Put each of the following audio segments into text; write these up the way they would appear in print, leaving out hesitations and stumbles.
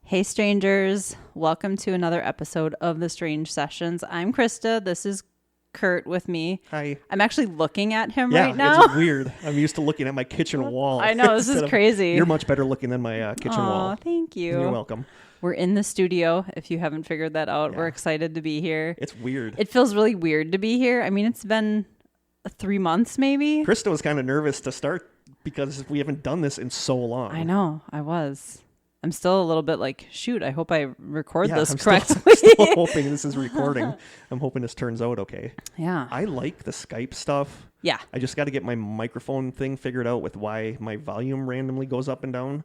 Hey strangers, welcome to another episode of The Strange Sessions. I'm Krista. This is Kurt with me. Hi. I'm actually looking at him right now. It's weird. I'm used to looking at my kitchen wall. I know, this is crazy. You're much better looking than my kitchen wall. Oh, thank you. You're welcome. We're in the studio, if you haven't figured that out. Yeah. We're excited to be here. It's weird. It feels really weird to be here. I mean, it's been 3 months maybe. Krista was kind of nervous to start because we haven't done this in so long. I know, I was. I'm still a little bit like, shoot, I hope I record this I'm correctly. still hoping this is recording. I'm hoping this turns out okay. Yeah. I like the Skype stuff. Yeah. I just got to get my microphone thing figured out with why my volume randomly goes up and down.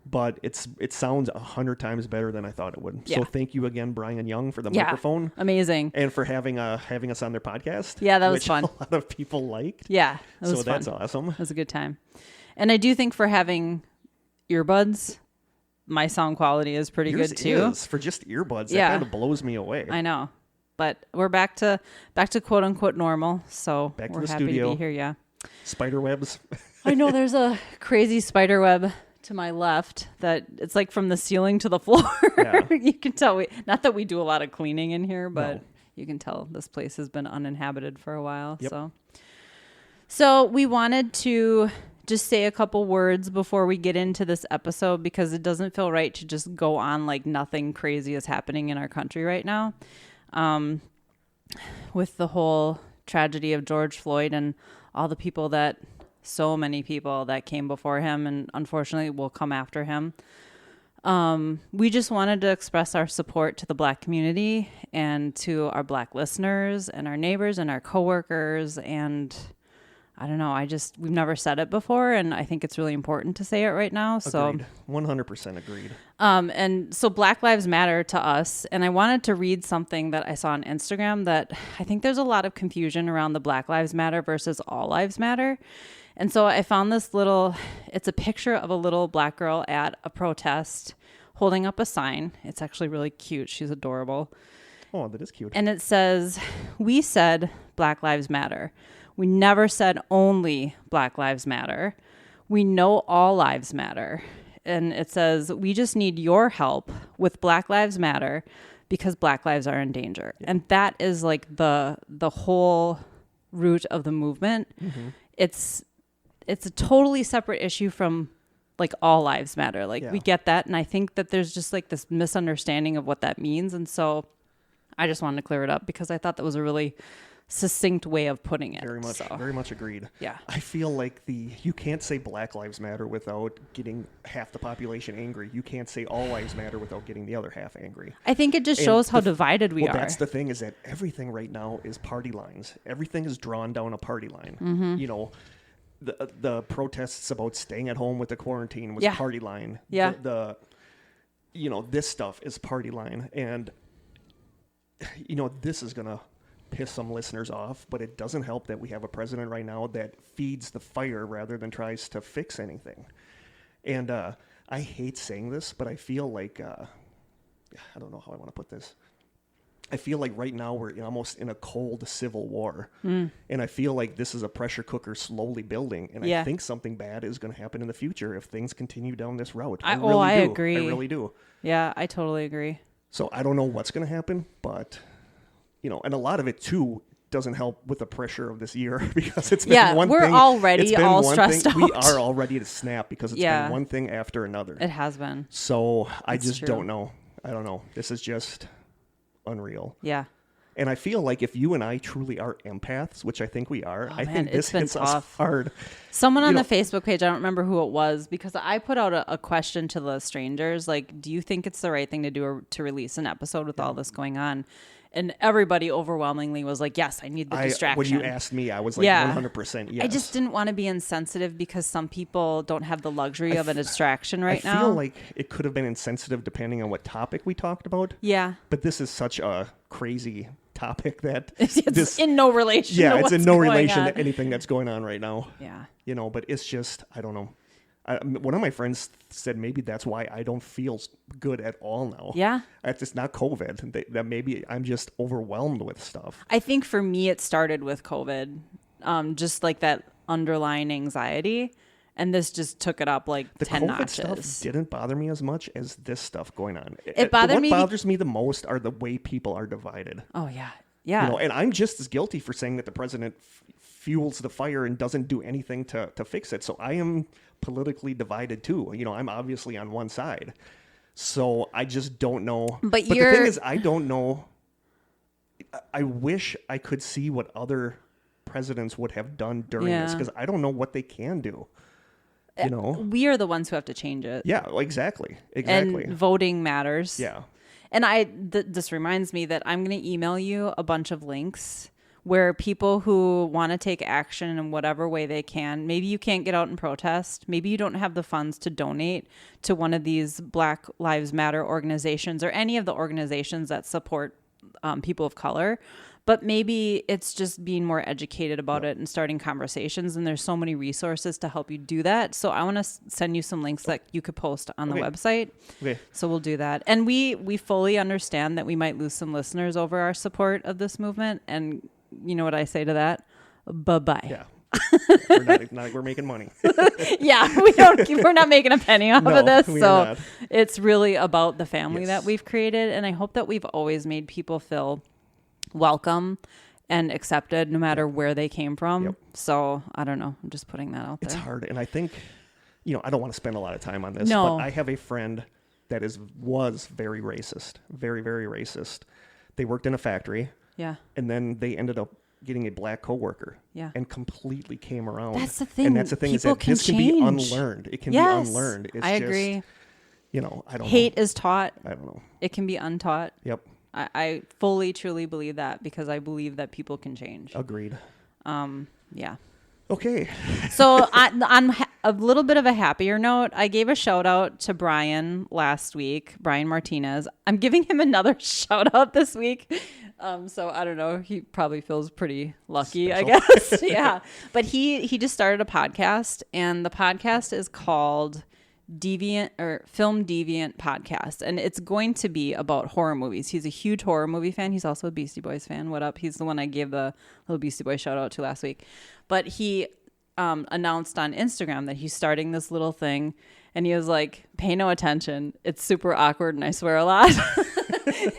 But it sounds 100 times better than I thought it would. Yeah. So thank you again, Brian Young, for the microphone. Amazing. And for having us on their podcast. Yeah, that was which fun. A lot of people liked. Yeah, that was fun. That's awesome. It was a good time. And I do think for having earbuds, my sound quality is pretty Yours good too. Is, for just earbuds, Yeah. that kind of blows me away. I know. But we're back to quote unquote normal. So Back to we're the happy studio. to be here, yeah. Spider webs. I know there's a crazy spider web to my left that it's like from the ceiling to the floor. Yeah. You can tell not that we do a lot of cleaning in here, but No. you can tell this place has been uninhabited for a while. Yep. So we wanted to just say a couple words before we get into this episode because it doesn't feel right to just go on like nothing crazy is happening in our country right now. With the whole tragedy of George Floyd and all the people so many people that came before him and unfortunately will come after him. We just wanted to express our support to the Black community and to our Black listeners and our neighbors and our coworkers. And I don't know, we've never said it before. And I think it's really important to say it right now. Agreed. 100% agreed. And so Black Lives Matter to us. And I wanted to read something that I saw on Instagram that I think there's a lot of confusion around the Black Lives Matter versus All Lives Matter. And so I found it's a picture of a little Black girl at a protest holding up a sign. It's actually really cute. She's adorable. Oh, that is cute. And it says, "We said Black Lives Matter. We never said only Black Lives Matter. We know all lives matter." And it says, "We just need your help with Black Lives Matter because Black lives are in danger." Yeah. And that is like the whole root of the movement. Mm-hmm. It's a totally separate issue from like all lives matter. Like we get that. And I think that there's just like this misunderstanding of what that means. And so I just wanted to clear it up because I thought that was a really succinct way of putting it. Very much agreed. Yeah. I feel like you can't say Black Lives Matter without getting half the population angry. You can't say all lives matter without getting the other half angry. I think it just shows how divided we are. That's the thing, is that everything right now is party lines. Everything is drawn down a party line. Mm-hmm. You know, the protests about staying at home with the quarantine was party line. Yeah. This stuff is party line. And, this is going to piss some listeners off, but it doesn't help that we have a president right now that feeds the fire rather than tries to fix anything. And I hate saying this, but I feel like, I don't know how I want to put this. I feel like right now we're almost in a cold civil war. And I feel like this is a pressure cooker slowly building. And I think something bad is going to happen in the future if things continue down this route. I agree. I really do. Yeah, I totally agree. So I don't know what's going to happen, but, and a lot of it, too, doesn't help with the pressure of this year because it's been one thing. Yeah, we're already all stressed out. We are all ready to snap because it's been one thing after another. It has been. So I just don't know. I don't know. This is just unreal. Yeah. And I feel like if you and I truly are empaths, which I think we are, I think this hits us hard. Someone on the Facebook page, I don't remember who it was, because I put out a question to the strangers, like, do you think it's the right thing to do to release an episode with all this going on? And everybody overwhelmingly was like, yes, I need the distraction. When you asked me, I was like 100% yes. I just didn't want to be insensitive because some people don't have the luxury of a distraction now. I feel like it could have been insensitive depending on what topic we talked about. Yeah. But this is such a crazy topic that it's in no relation to what's it's in no going relation on. to anything that's going on right now. Yeah. But it's just, I don't know. One of my friends said maybe that's why I don't feel good at all now. Yeah. It's not COVID. That maybe I'm just overwhelmed with stuff. I think for me, it started with COVID, just like that underlying anxiety. And this just took it up like the 10 COVID notches. stuff didn't bother me as much as this stuff going on. It bothered me. What bothers me the most are the way people are divided. Oh, yeah. Yeah. And I'm just as guilty for saying that the president fuels the fire and doesn't do anything to fix it. So I am politically divided too. I'm obviously on one side. So I just don't know. But the thing is, I don't know. I wish I could see what other presidents would have done during this, because I don't know what they can do. We are the ones who have to change it. Yeah, exactly. And voting matters. Yeah. And this reminds me that I'm going to email you a bunch of links where people who want to take action in whatever way they can, maybe you can't get out and protest, maybe you don't have the funds to donate to one of these Black Lives Matter organizations or any of the organizations that support people of color, but maybe it's just being more educated about it and starting conversations. And there's so many resources to help you do that. So I want to send you some links that you could post on the website. Okay. So we'll do that. And we fully understand that we might lose some listeners over our support of this movement. And you know what I say to that? Bye-bye. Yeah. We're making money. Yeah, we're not making a penny off of this. So not. It's really about the family that we've created. And I hope that we've always made people feel welcome and accepted no matter where they came from. Yep. So I don't know. I'm just putting that out there. It's hard. And I think, I don't want to spend a lot of time on this, but I have a friend that was very racist, very, very racist. They worked in a factory. Yeah. And then they ended up getting a black coworker. Yeah. And completely came around. That's the thing. And that's the thing, is that this can be unlearned. It can be unlearned. It's I agree. I don't know. Hate is taught. I don't know. It can be untaught. Yep. I fully, truly believe that, because I believe that people can change. Agreed. Yeah. Okay. So on a little bit of a happier note, I gave a shout out to Brian last week, Brian Martinez. I'm giving him another shout out this week. So I don't know. He probably feels pretty lucky, special. I guess. Yeah. But he just started a podcast, and the podcast is called Film Deviant Podcast, and it's going to be about horror movies. He's a huge horror movie fan. He's also a Beastie Boys fan. What up? He's the one I gave the little Beastie Boys shout out to last week. But he announced on Instagram that he's starting this little thing, and he was like, "Pay no attention. It's super awkward, and I swear a lot."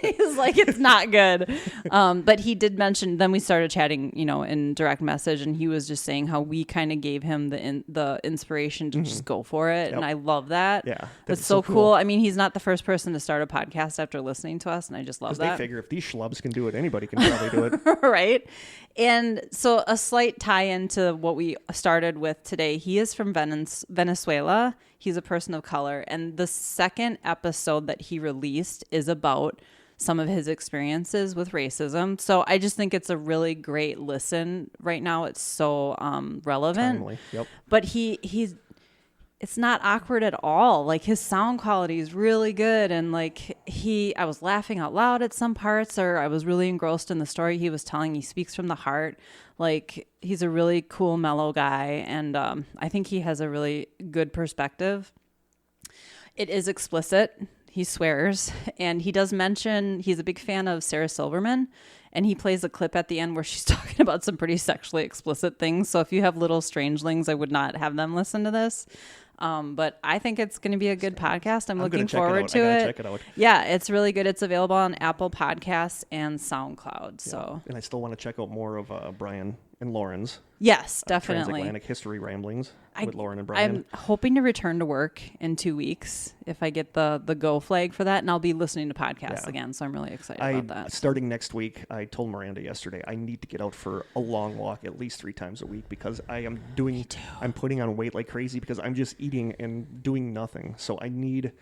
He's like, it's not good. But he did mention, then we started chatting, in direct message, and he was just saying how we kind of gave him the inspiration to just go for it. Yep. And I love that. Yeah. That's so cool. I mean, he's not the first person to start a podcast after listening to us, and I just love that. They figure if these schlubs can do it, anybody can probably do it. Right. And so a slight tie-in to what we started with today. He is from Venezuela. He's a person of color. And the second episode that he released is about some of his experiences with racism. So I just think it's a really great listen right now. It's so relevant. Timely. Yep. But it's not awkward at all. Like, his sound quality is really good. And like I was laughing out loud at some parts, or I was really engrossed in the story he was telling. He speaks from the heart. Like, he's a really cool, mellow guy. And I think he has a really good perspective. It is explicit. He swears. And he does mention he's a big fan of Sarah Silverman. And he plays a clip at the end where she's talking about some pretty sexually explicit things. So if you have little strangelings, I would not have them listen to this. But I think it's going to be a good podcast. I'm looking forward to it. Check it out. Yeah, it's really good. It's available on Apple Podcasts and SoundCloud. Yeah. So, and I still want to check out more of Brian and Lauren's. Yes, definitely. Transatlantic History Ramblings with Lauren and Brian. I'm hoping to return to work in 2 weeks if I get the go flag for that, and I'll be listening to podcasts again. So I'm really excited about that. Starting next week, I told Miranda yesterday I need to get out for a long walk at least 3 times a week, because I'm putting on weight like crazy because I'm just eating and doing nothing. So I need.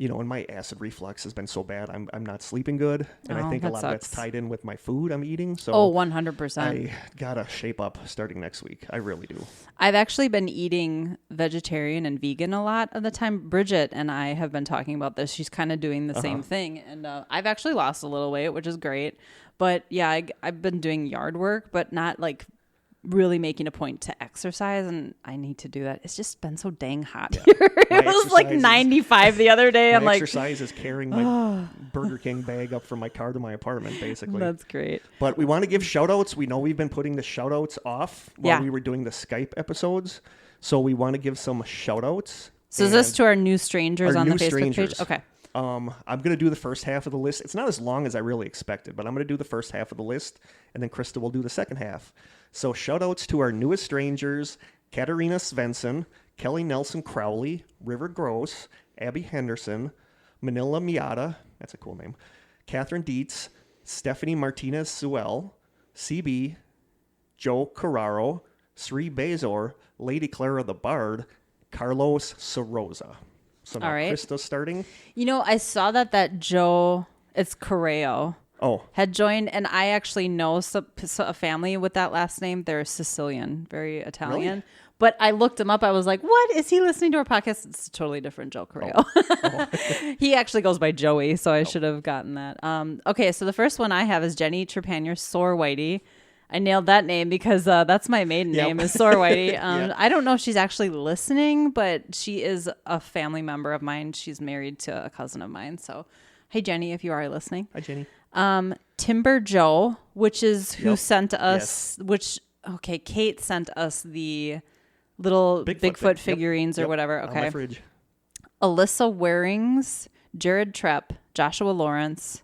And my acid reflux has been so bad. I'm not sleeping good. And I think a lot of that's tied in with my food I'm eating. So 100%. I got to shape up starting next week. I really do. I've actually been eating vegetarian and vegan a lot of the time. Bridget and I have been talking about this. She's kind of doing the same thing. And I've actually lost a little weight, which is great. But yeah, I've been doing yard work, but not like really making a point to exercise, and I need to do that. It's just been so dang hot here. It was like 95 the other day. I'm my like, exercise is carrying my Burger King bag up from my car to my apartment, basically. That's great. But we want to give shout outs. We know we've been putting the shout outs off while we were doing the Skype episodes. So we want to give some shout outs. So is this to our new strangers on the Facebook page? Okay. I'm going to do the first half of the list. It's not as long as I really expected, but I'm going to do the first half of the list, and then Krista will do the second half. So shout outs to our newest strangers: Katarina Svensson, Kelly Nelson Crowley, River Gross, Abby Henderson, Manila Miata, that's a cool name, Catherine Dietz, Stephanie Martinez Sewell, CB, Joe Carraro, Sri Bezor, Lady Clara the Bard, Carlos Soroza. So now Krista's starting. You know, I saw that Joe, it's Correo, had joined, and I actually know a family with that last name. They're Sicilian, very Italian. Really? But I looked him up. I was like, what? Is he listening to our podcast? It's a totally different Joe Correo. He actually goes by Joey, so I should have gotten that. Okay, so the first one I have is Jenny Trepanier Sore Whitey. I nailed that name because that's my maiden name is Sore Whitey. I don't know if she's actually listening, but she is a family member of mine. She's married to a cousin of mine. So, hey, Jenny, if you are listening. Hi, Jenny. Timber Joe, which is who sent us, Kate sent us the little Bigfoot figurines or whatever. Okay. On my fridge. Alyssa Warings, Jared Trepp, Joshua Lawrence,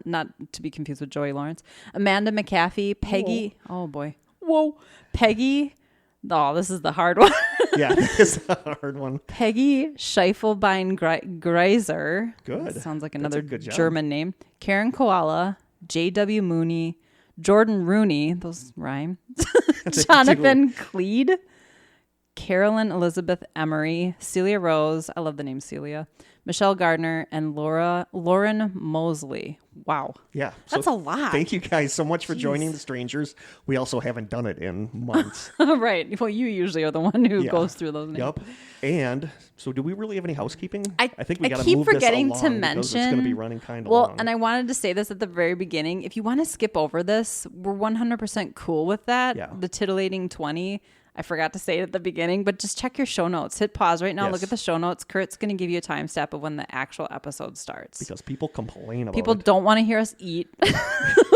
not to be confused with Joey Lawrence, Amanda McAfee, Peggy. Whoa. Oh boy. Whoa. Peggy. Oh, this is the hard one. Yeah, this is a hard one. Peggy Scheifelbein Greiser. Good. That sounds like another German name. Karen Koala, J.W. Mooney, Jordan Rooney. Those rhyme. Jonathan Cleed, Carolyn Elizabeth Emery, Celia Rose. I love the name Celia. Michelle Gardner, and Lauren Mosley. Wow. Yeah. That's a lot. Thank you guys so much for joining the strangers. We also haven't done it in months. Right. Well, you usually are the one who goes through those names. Yep. And so do we really have any housekeeping? I think we got to keep move forgetting this to along mention. Because it's going to be running kind of long. And I wanted to say this at the very beginning. If you want to skip over this, we're 100% cool with that. Yeah. The titillating 20. I forgot to say it at the beginning, but just check your show notes. Hit pause right now. Yes. Look at the show notes. Kurt's going to give you a time step of when the actual episode starts. Because people complain about People don't want to hear us eat.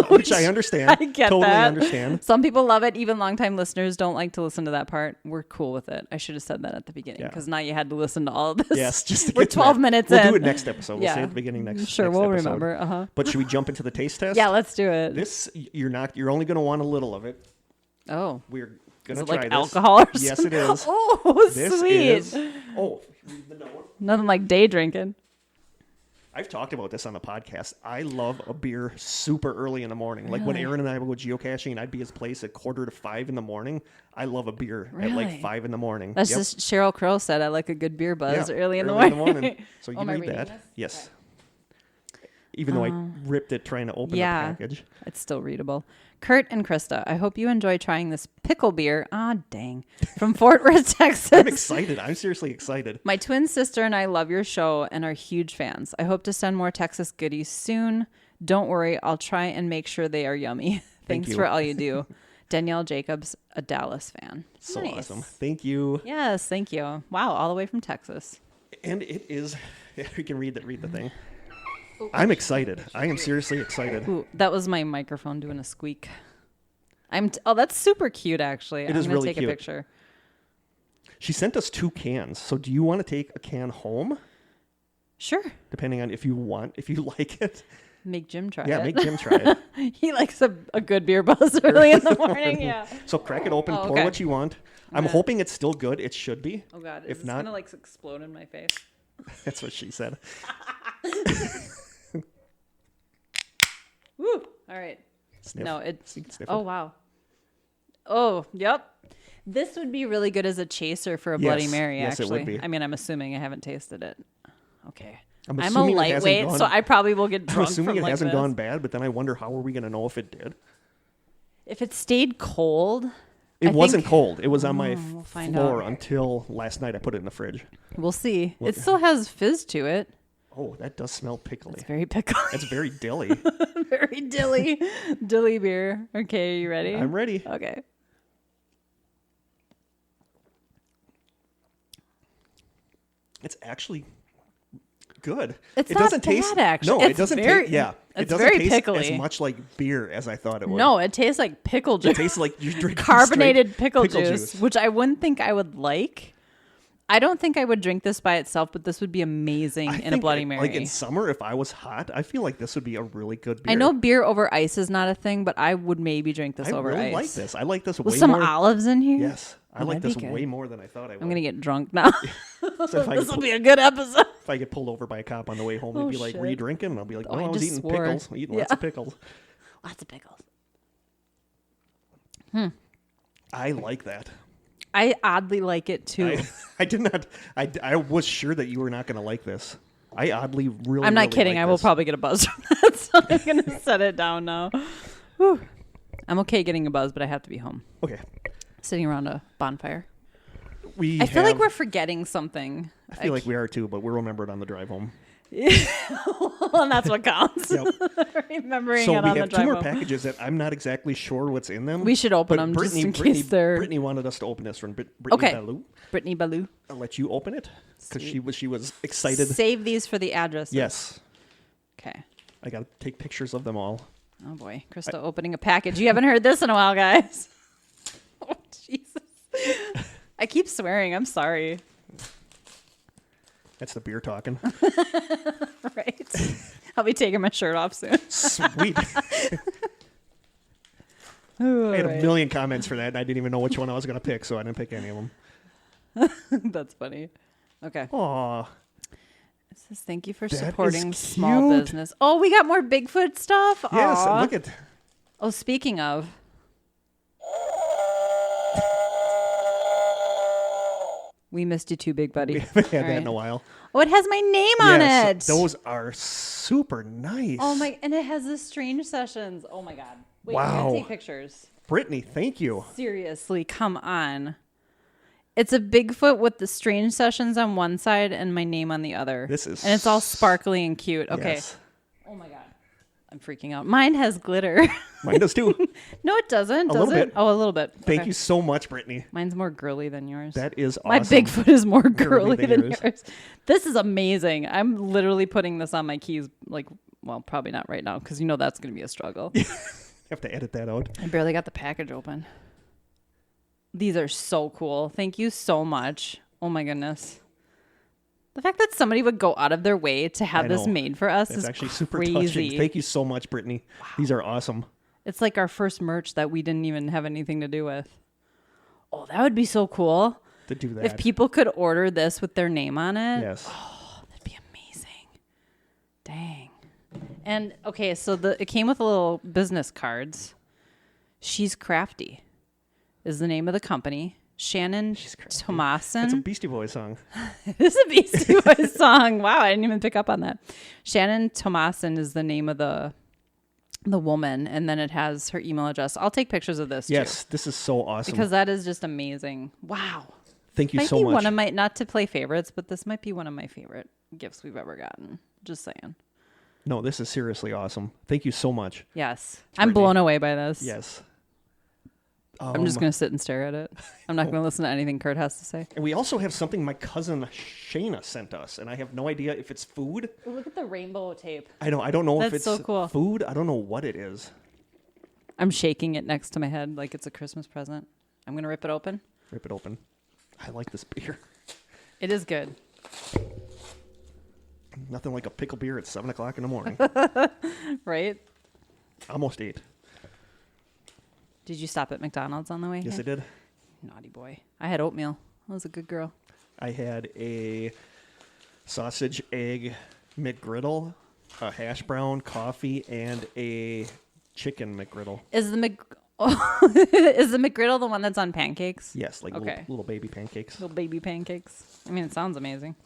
Which I understand. I get totally that. Understand. Some people love it. Even longtime listeners don't like to listen to that part. We're cool with it. I should have said that at the beginning because now you had to listen to all of this. Yes, just to we're 12 minutes in. We'll do it next episode. We'll say at the beginning next. Sure, next we'll episode. remember. But should we jump into the taste test? Yeah, let's do it. This you're only going to want a little of it. Oh, we're gonna is it try like this. alcohol or something? Yes, it is. Oh, this sweet. Is, read the note. Nothing like day drinking. I've talked about this on the podcast. I love a beer super early in the morning. Like when Aaron and I would go geocaching and I'd be at his place at 4:45 in the morning. I love a beer at like 5 in the morning. That's just Cheryl Crow said I like a good beer buzz early in the morning. So you can read that. This? Yes. Okay. Even though I ripped it trying to open the package. It's still readable. Kurt and Krista, I hope you enjoy trying this pickle beer. Ah, dang. From Fort Worth, Texas. I'm excited. I'm seriously excited. My twin sister and I love your show and are huge fans. I hope to send more Texas goodies soon. Don't worry. I'll try and make sure they are yummy. Thanks for all you do. Danielle Jacobs, a Dallas fan. So awesome. Thank you. Yes, thank you. Wow, all the way from Texas. And it is, you can read the thing. I'm excited. I am seriously excited. Ooh, that was my microphone doing a squeak. That's super cute, actually. It is really cute. I'm going to take a picture. She sent us 2 cans. So do you want to take a can home? Sure. Depending on if you like it. Make Jim try it. Yeah, make Jim try it. He likes a good beer buzz early in the morning. Yeah. So crack it open, pour what you want. I'm hoping it's still good. It should be. Oh, God. If not, it's going to explode in my face. That's what she said. Woo! All right. Sniff. No, it's. Oh, wow. Oh, yep. This would be really good as a chaser for a Bloody Mary, yes, actually. It would be. I mean, I'm assuming I haven't tasted it. Okay. I'm a lightweight, so I probably will get drunk. I'm assuming it hasn't gone bad, but then I wonder how are we going to know if it did? If it stayed cold. It wasn't cold. It was on my floor until last night. I put it in the fridge. We'll see. It still has fizz to it. Oh, that does smell pickly. It's very pickly. It's very dilly. Very dilly. Dilly beer. Okay, you ready? I'm ready. Okay. It's actually good. It's it not doesn't bad, taste. actually. No, It's it doesn't very- taste. Yeah, it it's doesn't very taste pickly. as much like beer as I thought it would. No, it tastes like pickle juice. It tastes like you're drinking carbonated straight pickle juice, which I wouldn't think I would like. I don't think I would drink this by itself, but this would be amazing I in a think Bloody Mary. Like in summer, if I was hot, I feel like this would be a really good beer. I know beer over ice is not a thing, but I would maybe drink this I over really ice. like this. I like this With way some more. olives in here? Yes, I like that'd this be good. way more than I thought I would. I'm going to get drunk now. So if I This get will be a good episode. if I get pulled over by a cop on the way home, Oh, he'd be like, "Were you shit. drinking?" And I'll be like, Oh, "No, I I was just eating swore. pickles. Eating Yeah. lots of pickles." Lots of pickles. I like that. I oddly like it too. I did not. I was sure that you were not going to like this. I oddly really. I'm not really kidding. like I will this. probably get a buzz from that, so I'm going to set it down now. Whew. I'm okay getting a buzz, but I have to be home. Okay. Sitting around a bonfire. We. I feel like we're forgetting something. I feel like we are too, but we'll remember it on the drive home. Well, and that's what counts. Yep. Remembering So it we on the have two drive more home. packages that I'm not exactly sure what's in them. We should open but them Brittany, just in case they're... Brittany wanted us to open this one. Brittany Okay. Ballou. Brittany Ballou. I'll let you open it because Sweet. she was excited. Save these for the addresses. Yes. Okay. I got to take pictures of them all. Oh boy, Krista opening a package. You haven't heard this in a while, guys. Oh Jesus! I keep swearing. I'm sorry. That's the beer talking. Right. I'll be taking my shirt off soon. Sweet. I had a million comments for that, and I didn't even know which one I was going to pick, so I didn't pick any of them. That's funny. Okay. Aw. It says thank you for That is supporting small cute. business. Oh, we got more Bigfoot stuff. Yes, Aw. and look at... Oh, speaking of. We missed you too, big buddy. We haven't had All that in right. a while. Oh, it has my name on Yes, it. those are super nice. Oh my! And it has the strange sessions. Oh my god! Wait, I Wow. gotta take pictures. Brittany, thank you. Seriously, come on. It's a Bigfoot with the strange sessions on one side and my name on the other. This is and it's all sparkly and cute. Okay. Yes. Oh my god, I'm freaking out. Mine has glitter. Mine does too. No, it doesn't. A Does little it? bit. Oh, a little bit. Thank Okay. you so much, Brittany. Mine's more girly than yours. That is awesome. My Bigfoot is more girly than yours. yours. This is amazing. I'm literally putting this on my keys. Like, well, probably not right now because you know that's going to be a struggle. You have to edit that out. I barely got the package open. These are so cool. Thank you so much. Oh my goodness. The fact that somebody would go out of their way to have I this know. made for us That's is actually super crazy. touching. Thank you so much, Brittany. These are awesome. It's like our first merch that we didn't even have anything to do with. Oh, that would be so cool. To do that. If people could order this with their name on it. Yes. Oh, that'd be amazing. Dang. And okay, so it came with a little business cards. She's Crafty is the name of the company. Shannon Thomason. It's a Beastie Boys song. This is a Beastie Boys song. Wow, I didn't even pick up on that. Shannon Thomason is the name of the woman, and then it has her email address. I'll take pictures of this Yes, too, this is so awesome. because that is just amazing. Wow. Thank you Might so be much. one of my, not to play favorites, but this might be one of my favorite gifts we've ever gotten. Just saying. No, this is seriously awesome. Thank you so much. Yes. I'm Brittany. blown away by this. Yes. I'm just going to sit and stare at it. I'm not going to listen to anything Kurt has to say. And we also have something my cousin Shayna sent us, and I have no idea if it's food. Oh, look at the rainbow tape. I don't know if That's it's so cool. food. I don't know what it is. I'm shaking it next to my head like it's a Christmas present. I'm going to rip it open. Rip it open. I like this beer. It is good. Nothing like a pickle beer at 7 o'clock in the morning. Right? Almost 8. Did you stop at McDonald's on the way Yes, here? I did. Naughty boy. I had oatmeal. I was a good girl. I had a sausage, egg, McGriddle, a hash brown, coffee, and a chicken McGriddle. Is the is the McGriddle the one that's on pancakes? Yes, like Okay. little baby pancakes. Little baby pancakes. I mean, it sounds amazing.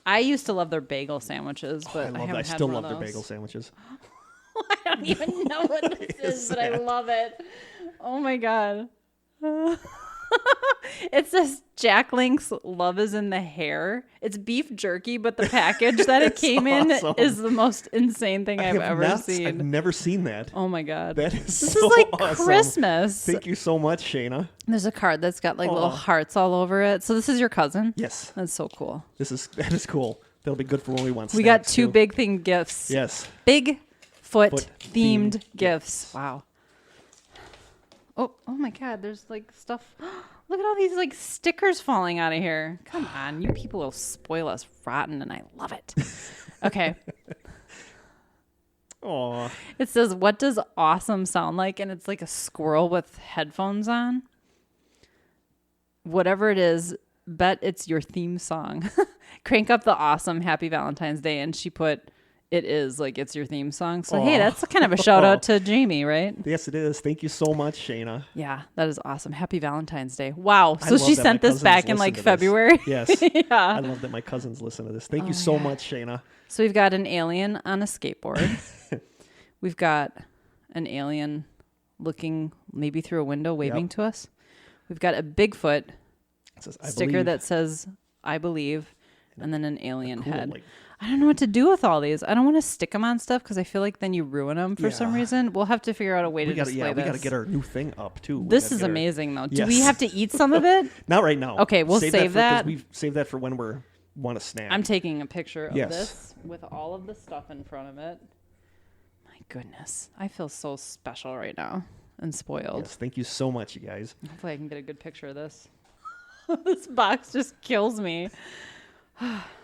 I used to love their bagel sandwiches, but I still love their bagel sandwiches. I don't even know what this is, but I love it. Oh my god. It says Jack Link's Love is in the Hair. It's beef jerky, but the package that it came awesome. in is the most insane thing I've ever seen. I've never seen that. Oh my God. That is This so is like awesome. Christmas. Thank you so much, Shayna. There's a card that's got like little hearts all over it. So this is your cousin? Yes. That's so cool. That is cool. That'll be good for when we want snacks. We got two too. big thing gifts. Yes. Big foot themed themed gifts. Wow. Oh my God. There's like stuff. Look at all these like stickers falling out of here. Come on. You people will spoil us rotten and I love it. Okay. Aw. It says, what does awesome sound like? And it's like a squirrel with headphones on. Whatever it is, bet it's your theme song. Crank up the awesome Happy Valentine's Day. And she put, it is like it's your theme song. So, hey, that's kind of a shout out to Jamie, right? Yes, it is. Thank you so much, Shayna. Yeah, that is awesome. Happy Valentine's Day. Wow. I So love she that sent my this back cousins in like listen to this. February. Yes. Yeah. I love that my cousins listen to this. Thank you so much, Shayna. So we've got an alien on a skateboard. We've got an alien looking maybe through a window waving to us. We've got a Bigfoot Says, sticker that says, I believe, and then an alien cool, head. like- I don't know what to do with all these. I don't want to stick them on stuff because I feel like then you ruin them for some reason. We'll have to figure out a way to display this. We got to get our new thing up, too. This is amazing, though. Do Yes. we have to eat some of it? Not right now. Okay, we'll save that. We save that for when we want a snack. I'm taking a picture of Yes. this with all of the stuff in front of it. My goodness. I feel so special right now and spoiled. Yes, thank you so much, you guys. Hopefully I can get a good picture of this. This box just kills me.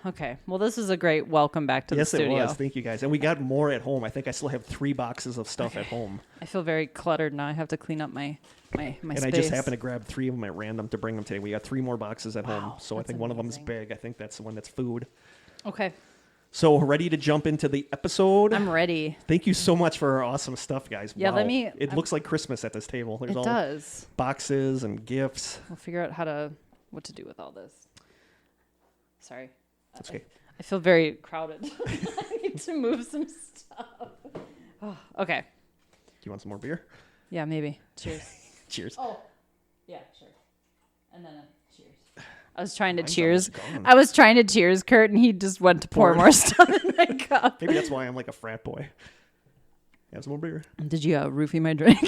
Okay. Well, this is a great welcome back to the studio. Yes, it was. Thank you, guys. And we got more at home. I think I still have 3 boxes of stuff at home. I feel very cluttered now. I have to clean up my And space. I just happened to grab 3 of them at random to bring them today. We got 3 more boxes at home. So I that's think one of them is amazing. big. I think that's the one that's food. Okay. So ready to jump into the episode? I'm ready. Thank you so much for our awesome stuff, guys. Yeah, wow. It looks like Christmas at this table. There's It all does. boxes and gifts. We'll figure out what to do with all this. Sorry. That's okay. I feel very crowded. I need to move some stuff. Oh, okay. Do you want some more beer? Yeah, maybe. Cheers. Cheers. Oh, yeah, sure. And then cheers. I was trying to Mine's cheers. almost gone. I was trying to cheers Kurt, and he just went to pour more stuff in my cup. Maybe that's why I'm like a frat boy. Have some more beer. Did you roofie my drink?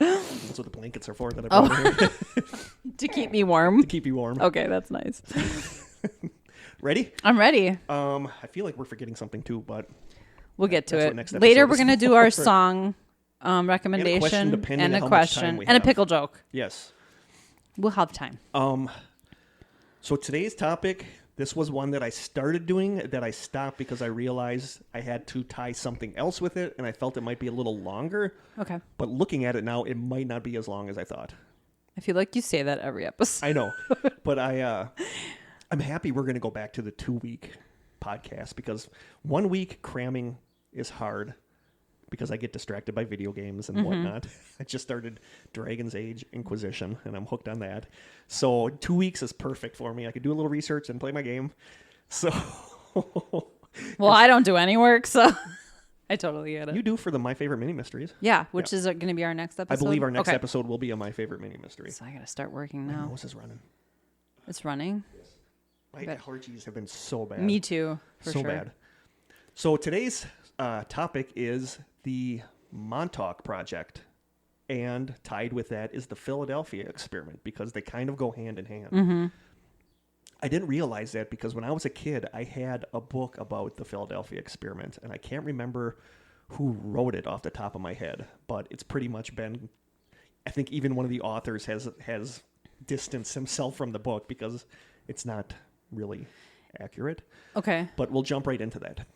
That's what the blankets are for that I brought here. To keep me warm? To keep you warm. Okay, that's nice. Ready? I'm ready. I feel like we're forgetting something too, but We'll get to That's what it. next Later, episode we're is going to do our for. song recommendation depending and on a how much time question we and a have. pickle joke. yes. We'll have time. So today's topic, this was one that I started doing that I stopped because I realized I had to tie something else with it, and I felt it might be a little longer. Okay. But looking at it now, it might not be as long as I thought. I feel like you say that every episode. I know, but I'm happy we're going to go back to the 2-week podcast because 1 week cramming is hard because I get distracted by video games and whatnot. I just started Dragon's Age Inquisition, and I'm hooked on that. So 2 weeks is perfect for me. I could do a little research and play my game. So Well, I don't do any work, so I totally get it. you do for the My Favorite Mini Mysteries. Yeah, which is going to be our next I episode. believe our next Okay. episode will be a My Favorite Mini Mystery. So I got to start working My now. nose is running. It's running. My allergies have been so bad. Me too, for so sure. bad. So today's topic is the Montauk project, and tied with that is the Philadelphia experiment because they kind of go hand in hand. Mm-hmm. I didn't realize that because when I was a kid, I had a book about the Philadelphia experiment, and I can't remember who wrote it off the top of my head, but it's pretty much been, I think even one of the authors has distanced himself from the book because it's not really accurate. Okay. But we'll jump right into that.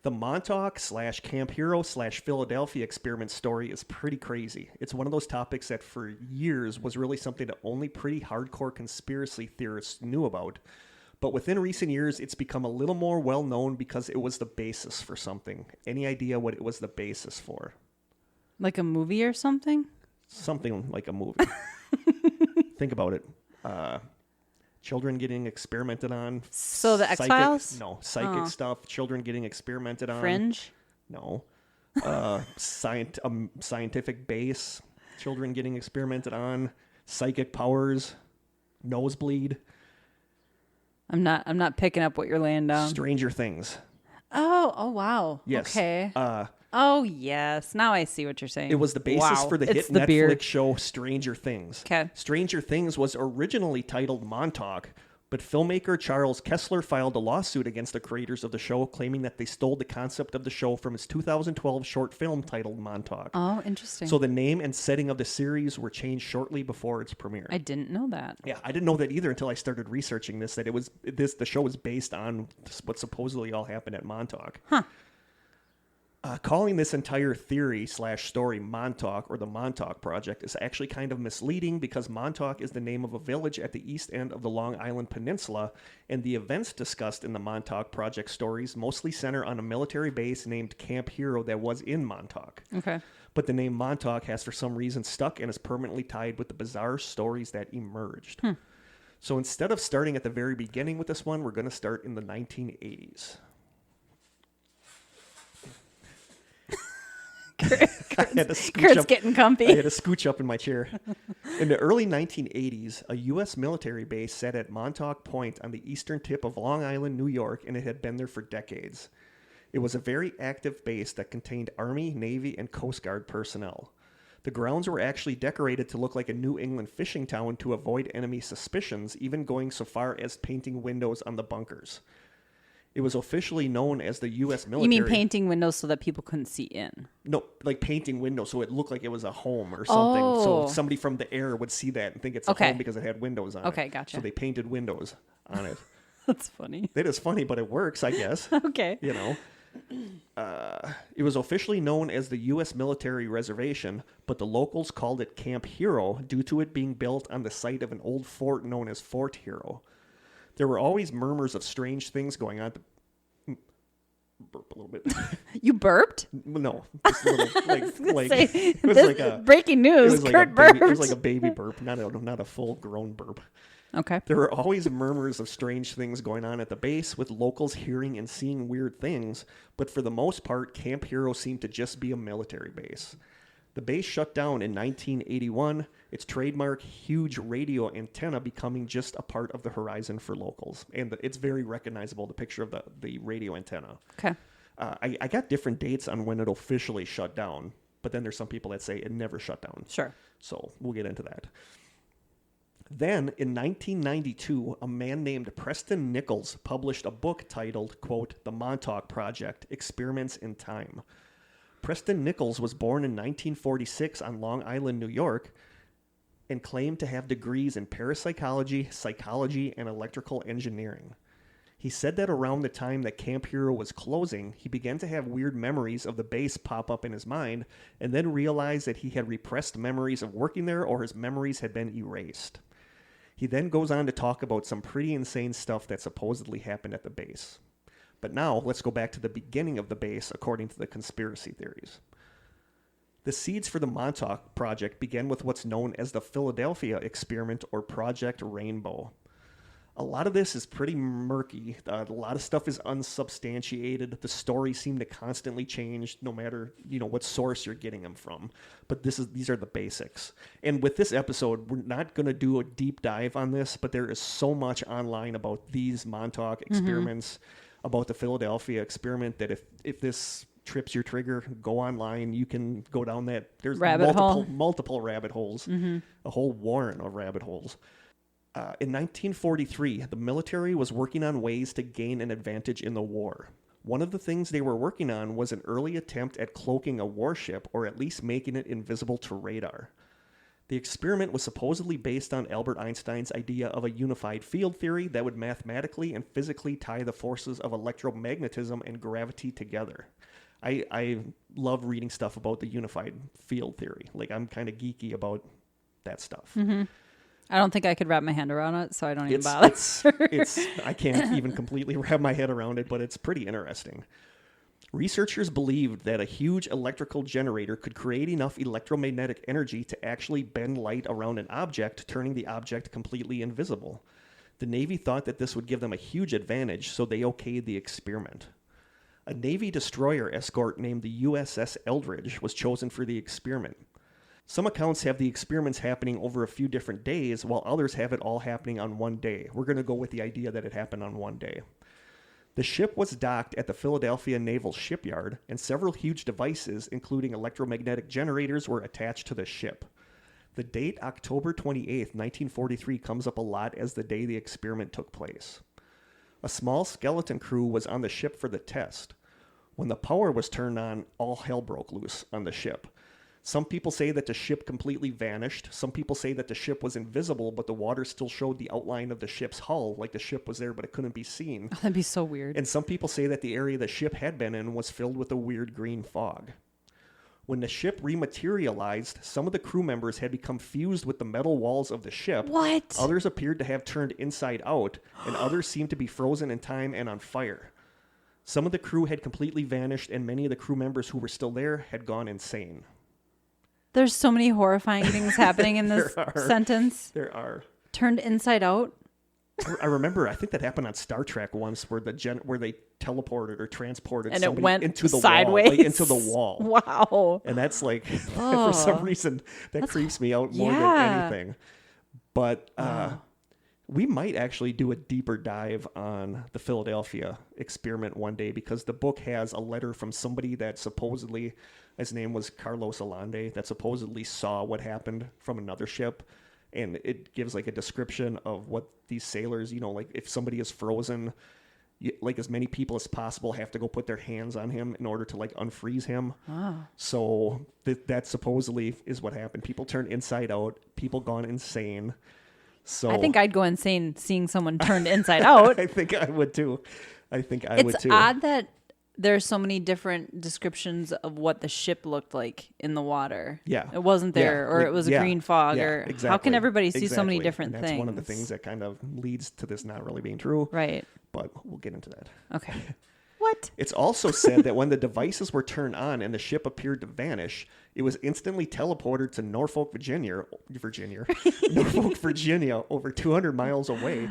The Montauk / Camp Hero / Philadelphia experiment story is pretty crazy. It's one of those topics that for years was really something that only pretty hardcore conspiracy theorists knew about. But within recent years, it's become a little more well known because it was the basis for something. Any idea what it was the basis for? Like a movie or something? Something like a movie. Think about it. Children getting experimented on. So the X-Files? No, psychic stuff. Children getting experimented on. Fringe? No. Scientific base. Children getting experimented on. psychic powers, nosebleed, I'm not picking up what you're laying down. Stranger Things. Oh wow. Yes. Okay. Oh yes. Now I see what you're saying. It was the basis for the hit Netflix beer. show Stranger Things. Okay. Stranger Things was originally titled Montauk, but filmmaker Charles Kessler filed a lawsuit against the creators of the show, claiming that they stole the concept of the show from his 2012 short film titled Montauk. Oh, interesting. So the name and setting of the series were changed shortly before its premiere. I didn't know that. Yeah, I didn't know that either until I started researching this, that the show was based on what supposedly all happened at Montauk. Huh. Calling this entire theory/story Montauk or the Montauk Project is actually kind of misleading because Montauk is the name of a village at the east end of the Long Island Peninsula, and the events discussed in the Montauk Project stories mostly center on a military base named Camp Hero that was in Montauk. Okay. But the name Montauk has for some reason stuck and is permanently tied with the bizarre stories that emerged. So instead of starting at the very beginning with this one, we're going to start in the 1980s. Kurt's getting comfy. I had to scooch up in my chair. In the early 1980s, a U.S. military base sat at Montauk Point on the eastern tip of Long Island, New York, and it had been there for decades. It was a very active base that contained Army, Navy, and Coast Guard personnel. The grounds were actually decorated to look like a New England fishing town to avoid enemy suspicions, even going so far as painting windows on the bunkers. It was officially known as the U.S. military. You mean painting windows so that people couldn't see in? No, like painting windows so it looked like it was a home or something. So somebody from the air would see that and think it's a home because it had windows on it. Okay, gotcha. So they painted windows on it. That's funny. It is funny, but it works, I guess. Okay. You know. It was officially known as the U.S. Military Reservation, but the locals called it Camp Hero due to it being built on the site of an old fort known as Fort Hero. There were always murmurs of strange things going on. Burp a little bit. You burped? No, just a little, like Say, it was like a breaking news. Kurt burped. It was like a baby burp, not a full grown burp. Okay. There were always murmurs of strange things going on at the base, with locals hearing and seeing weird things, but for the most part, Camp Hero seemed to just be a military base. The base shut down in 1981, its trademark huge radio antenna becoming just a part of the horizon for locals. And it's very recognizable, the picture of the radio antenna. Okay. I got different dates on when it officially shut down, but then there's some people that say it never shut down. Sure. So we'll get into that. Then, in 1992, a man named Preston Nichols published a book titled, quote, The Montauk Project, Experiments in Time. Preston Nichols was born in 1946 on Long Island, New York, and claimed to have degrees in parapsychology, psychology, and electrical engineering. He said that around the time that Camp Hero was closing, he began to have weird memories of the base pop up in his mind, and then realized that he had repressed memories of working there or his memories had been erased. He then goes on to talk about some pretty insane stuff that supposedly happened at the base. But now, let's go back to the beginning of the base according to the conspiracy theories. The seeds for the Montauk Project began with what's known as the Philadelphia Experiment or Project Rainbow. A lot of this is pretty murky. A lot of stuff is unsubstantiated. The stories seem to constantly change no matter, what source you're getting them from. But these are the basics. And with this episode, we're not going to do a deep dive on this, but there is so much online about these Montauk experiments, about the Philadelphia experiment, that if this trips your trigger, go online. You can go down that. There's multiple rabbit holes, a whole warren of rabbit holes. In 1943, the military was working on ways to gain an advantage in the war. One of the things they were working on was an early attempt at cloaking a warship, or at least making it invisible to radar. The experiment was supposedly based on Albert Einstein's idea of a unified field theory that would mathematically and physically tie the forces of electromagnetism and gravity together. I love reading stuff about the unified field theory. Like, I'm kind of geeky about that stuff. I don't think I could wrap my hand around it, so I don't even bother. I can't even completely wrap my head around it, but it's pretty interesting. Researchers believed that a huge electrical generator could create enough electromagnetic energy to actually bend light around an object, turning the object completely invisible. The Navy thought that this would give them a huge advantage, so they okayed the experiment. A Navy destroyer escort named the USS Eldridge was chosen for the experiment. Some accounts have the experiments happening over a few different days, while others have it all happening on one day. We're going to go with the idea that it happened on one day. The ship was docked at the Philadelphia Naval Shipyard, and several huge devices, including electromagnetic generators, were attached to the ship. The date October 28th, 1943 comes up a lot as the day the experiment took place. A small skeleton crew was on the ship for the test. When the power was turned on, all hell broke loose on the ship. Some people say that the ship completely vanished. Some people say that the ship was invisible, but the water still showed the outline of the ship's hull, like the ship was there, but it couldn't be seen. Oh, that'd be so weird. And some people say that the area the ship had been in was filled with a weird green fog. When the ship rematerialized, some of the crew members had become fused with the metal walls of the ship. What? Others appeared to have turned inside out, and others seemed to be frozen in time and on fire. Some of the crew had completely vanished, and many of the crew members who were still there had gone insane. There's so many horrifying things happening in this sentence. There are. Turned inside out? I remember, I think that happened on Star Trek once, where where they teleported or transported and somebody it went into the sideways. wall, like into the wall. Wow. And that's like, for some reason, that creeps me out more than anything. But we might actually do a deeper dive on the Philadelphia experiment one day, because the book has a letter from somebody that supposedly, his name was Carlos Allende, that supposedly saw what happened from another ship. And it gives like a description of what these sailors, like if somebody is frozen, like as many people as possible have to go put their hands on him in order to like unfreeze him. Oh. So that supposedly is what happened. People turned inside out, people gone insane. So I think I'd go insane seeing someone turned inside out. I think I would too. It's odd that there's so many different descriptions of what the ship looked like in the water. Yeah. It wasn't there, or it was a green fog, or exactly. how can everybody see so many different and things? that's one of the things that kind of leads to this not really being true. Right. But we'll get into that. Okay. What? It's also said that when the devices were turned on and the ship appeared to vanish, it was instantly teleported to Norfolk, Virginia, over 200 miles away,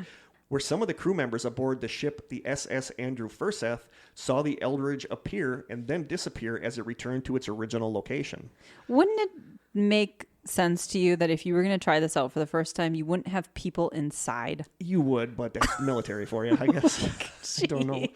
where some of the crew members aboard the ship, the SS Andrew Furseth, saw the Eldridge appear and then disappear as it returned to its original location. Wouldn't it make sense to you that if you were going to try this out for the first time, you wouldn't have people inside? You would, but that's military for you, I guess. I don't know.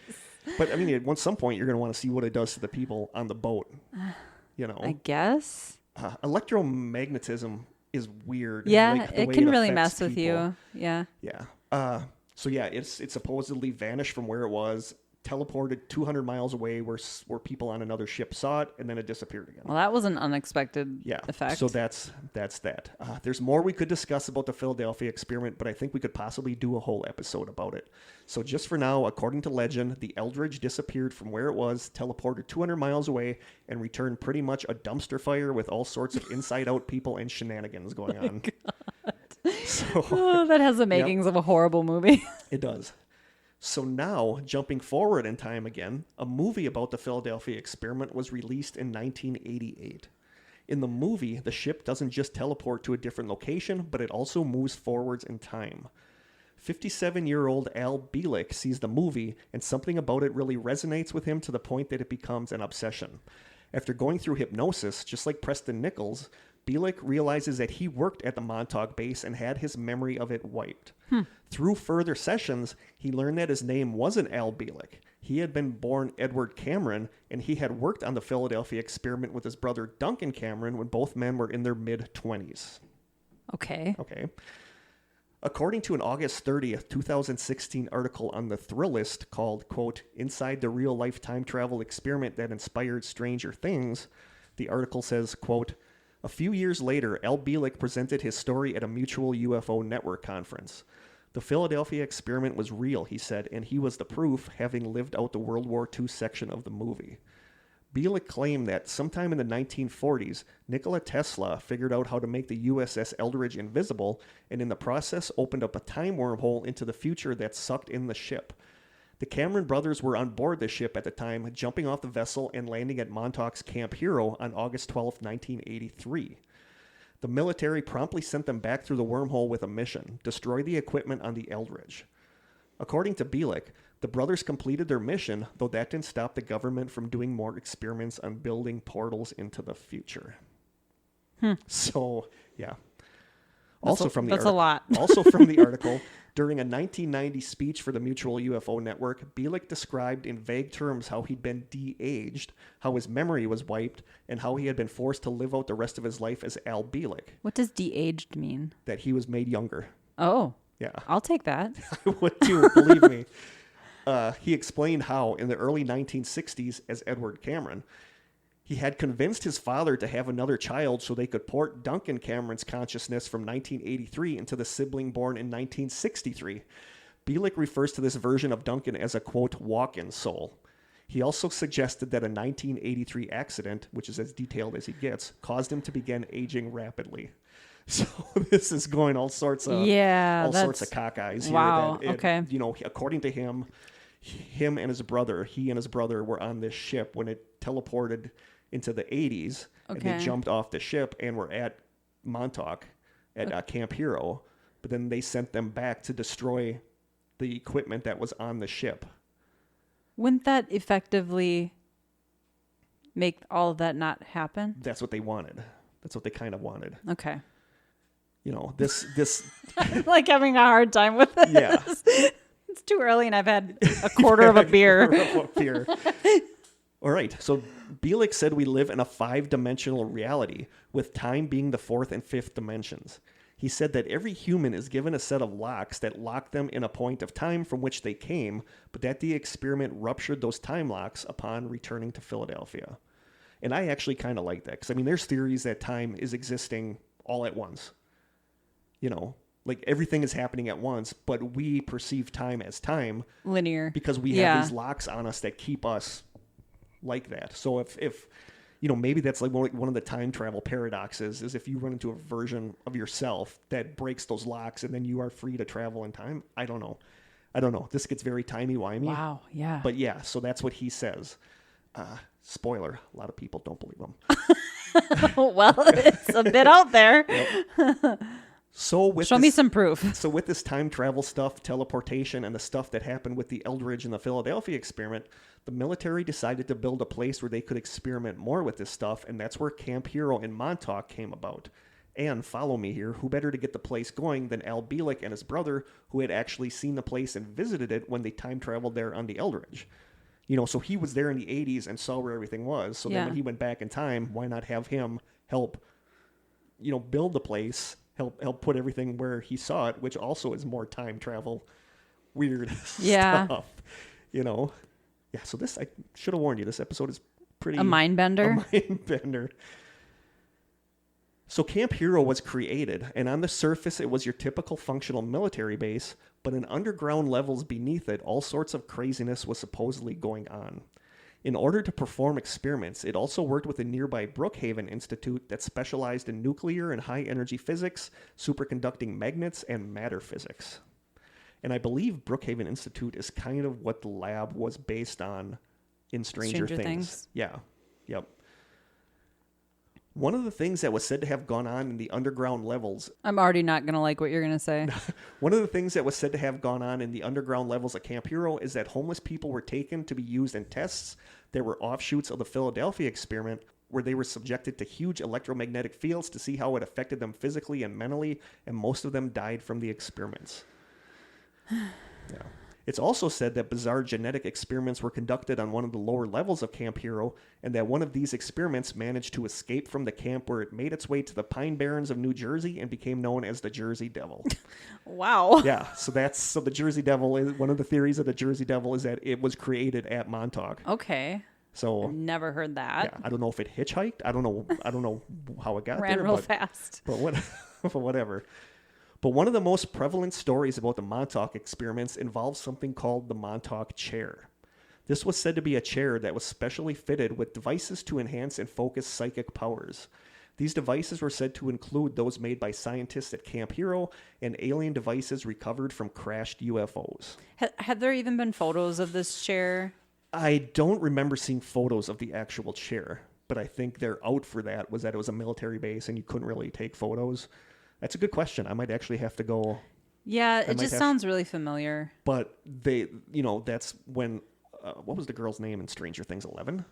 But I mean, at some point, you're going to want to see what it does to the people on the boat. I guess. Electromagnetism is weird. Yeah, like it can really mess with you. Yeah. Yeah. So yeah, it supposedly vanished from where it was, teleported 200 miles away where people on another ship saw it, and then it disappeared again. Well, that was an unexpected effect. So that's that. There's more we could discuss about the Philadelphia experiment, but I think we could possibly do a whole episode about it. So just for now, according to legend, the Eldridge disappeared from where it was, teleported 200 miles away, and returned pretty much a dumpster fire with all sorts of inside-out people and shenanigans going on. So, that has the makings of a horrible movie. It does. So now, jumping forward in time again, a movie about the Philadelphia experiment was released in 1988. In the movie, the ship doesn't just teleport to a different location, but it also moves forwards in time. 57-year-old Al Bielek sees the movie, and something about it really resonates with him to the point that it becomes an obsession. After going through hypnosis, just like Preston Nichols, Bielek realizes that he worked at the Montauk base and had his memory of it wiped. Through further sessions, he learned that his name wasn't Al Bielek. He had been born Edward Cameron, and he had worked on the Philadelphia experiment with his brother Duncan Cameron when both men were in their mid-20s. Okay. According to an August 30th, 2016 article on the Thrillist called, quote, Inside the Real-Life Time Travel Experiment That Inspired Stranger Things, the article says, quote, a few years later, Al Bielek presented his story at a Mutual UFO Network conference. The Philadelphia experiment was real, he said, and he was the proof, having lived out the World War II section of the movie. Bielek claimed that sometime in the 1940s, Nikola Tesla figured out how to make the USS Eldridge invisible, and in the process opened up a time wormhole into the future that sucked in the ship. The Cameron brothers were on board the ship at the time, jumping off the vessel and landing at Montauk's Camp Hero on August 12, 1983. The military promptly sent them back through the wormhole with a mission: destroy the equipment on the Eldridge. According to Bielek, the brothers completed their mission, though that didn't stop the government from doing more experiments on building portals into the future. So, yeah. That's a lot. Also from the article, during a 1990 speech for the Mutual UFO Network, Bielik described in vague terms how he'd been de-aged, how his memory was wiped, and how he had been forced to live out the rest of his life as Al Bielik. What does de-aged mean? That he was made younger. Oh. Yeah. I'll take that. I would too, believe me. He explained how, in the early 1960s, as Edward Cameron, he had convinced his father to have another child so they could port Duncan Cameron's consciousness from 1983 into the sibling born in 1963. Bielik refers to this version of Duncan as a, quote, walk-in soul. He also suggested that a 1983 accident, which is as detailed as he gets, caused him to begin aging rapidly. So this is going all sorts of cockeyes here. Wow. That okay. According to him and his brother, he and his brother were on this ship when it teleported into the 80s, and they jumped off the ship and were at Montauk at Camp Hero, but then they sent them back to destroy the equipment that was on the ship. Wouldn't that effectively make all of that not happen? That's what they wanted. That's what they kind of wanted. Okay. This like having a hard time with this. Yeah. It's too early and I've had a quarter of a beer. All right. So Bielik said we live in a 5-dimensional reality, with time being the 4th and 5th dimensions. He said that every human is given a set of locks that lock them in a point of time from which they came, but that the experiment ruptured those time locks upon returning to Philadelphia. And I actually kind of like that, because, there's theories that time is existing all at once. Like everything is happening at once, but we perceive time as time. Linear. Because we have these locks on us that keep us like that. So if maybe that's like one of the time travel paradoxes, is if you run into a version of yourself that breaks those locks and then you are free to travel in time. I don't know. This gets very timey-wimey. Wow, yeah. But yeah, so that's what he says. Spoiler, a lot of people don't believe him. Well, it's a bit out there. Yep. Show me some proof. So with this time travel stuff, teleportation, and the stuff that happened with the Eldridge and the Philadelphia experiment, the military decided to build a place where they could experiment more with this stuff, and that's where Camp Hero in Montauk came about. And follow me here, who better to get the place going than Al Bielik and his brother, who had actually seen the place and visited it when they time traveled there on the Eldridge. So he was there in the 80s and saw where everything was. So then when he went back in time, why not have him help, build the place, help put everything where he saw it, which also is more time travel weird stuff. Yeah, so this, I should have warned you, this episode is pretty... A mind bender? A mind bender. So Camp Hero was created, and on the surface it was your typical functional military base, but in underground levels beneath it, all sorts of craziness was supposedly going on. In order to perform experiments, it also worked with the nearby Brookhaven Institute that specialized in nuclear and high-energy physics, superconducting magnets, and matter physics. And I believe Brookhaven Institute is kind of what the lab was based on in Stranger Things. Yeah. Yep. One of the things that was said to have gone on in the underground levels... I'm already not going to like what you're going to say. One of the things that was said to have gone on in the underground levels of Camp Hero is that homeless people were taken to be used in tests that were offshoots of the Philadelphia experiment, where they were subjected to huge electromagnetic fields to see how it affected them physically and mentally, and most of them died from the experiments. Yeah. It's also said that bizarre genetic experiments were conducted on one of the lower levels of Camp Hero, and that one of these experiments managed to escape from the camp, where it made its way to the Pine Barrens of New Jersey and became known as the Jersey Devil. Wow. Yeah, so the Jersey Devil is one of the theories of the Jersey Devil is that it was created at Montauk. Okay. So I've never heard that. Yeah, I don't know if it hitchhiked. I don't know how it got Ran there. real fast. But whatever. But one of the most prevalent stories about the Montauk experiments involves something called the Montauk chair. This was said to be a chair that was specially fitted with devices to enhance and focus psychic powers. These devices were said to include those made by scientists at Camp Hero and alien devices recovered from crashed UFOs. Had there even been photos of this chair? I don't remember seeing photos of the actual chair, but I think their out for that was that it was a military base and you couldn't really take photos. That's a good question. I might actually have to go. Yeah, it just sounds really familiar. But that's when, what was the girl's name in Stranger Things 11?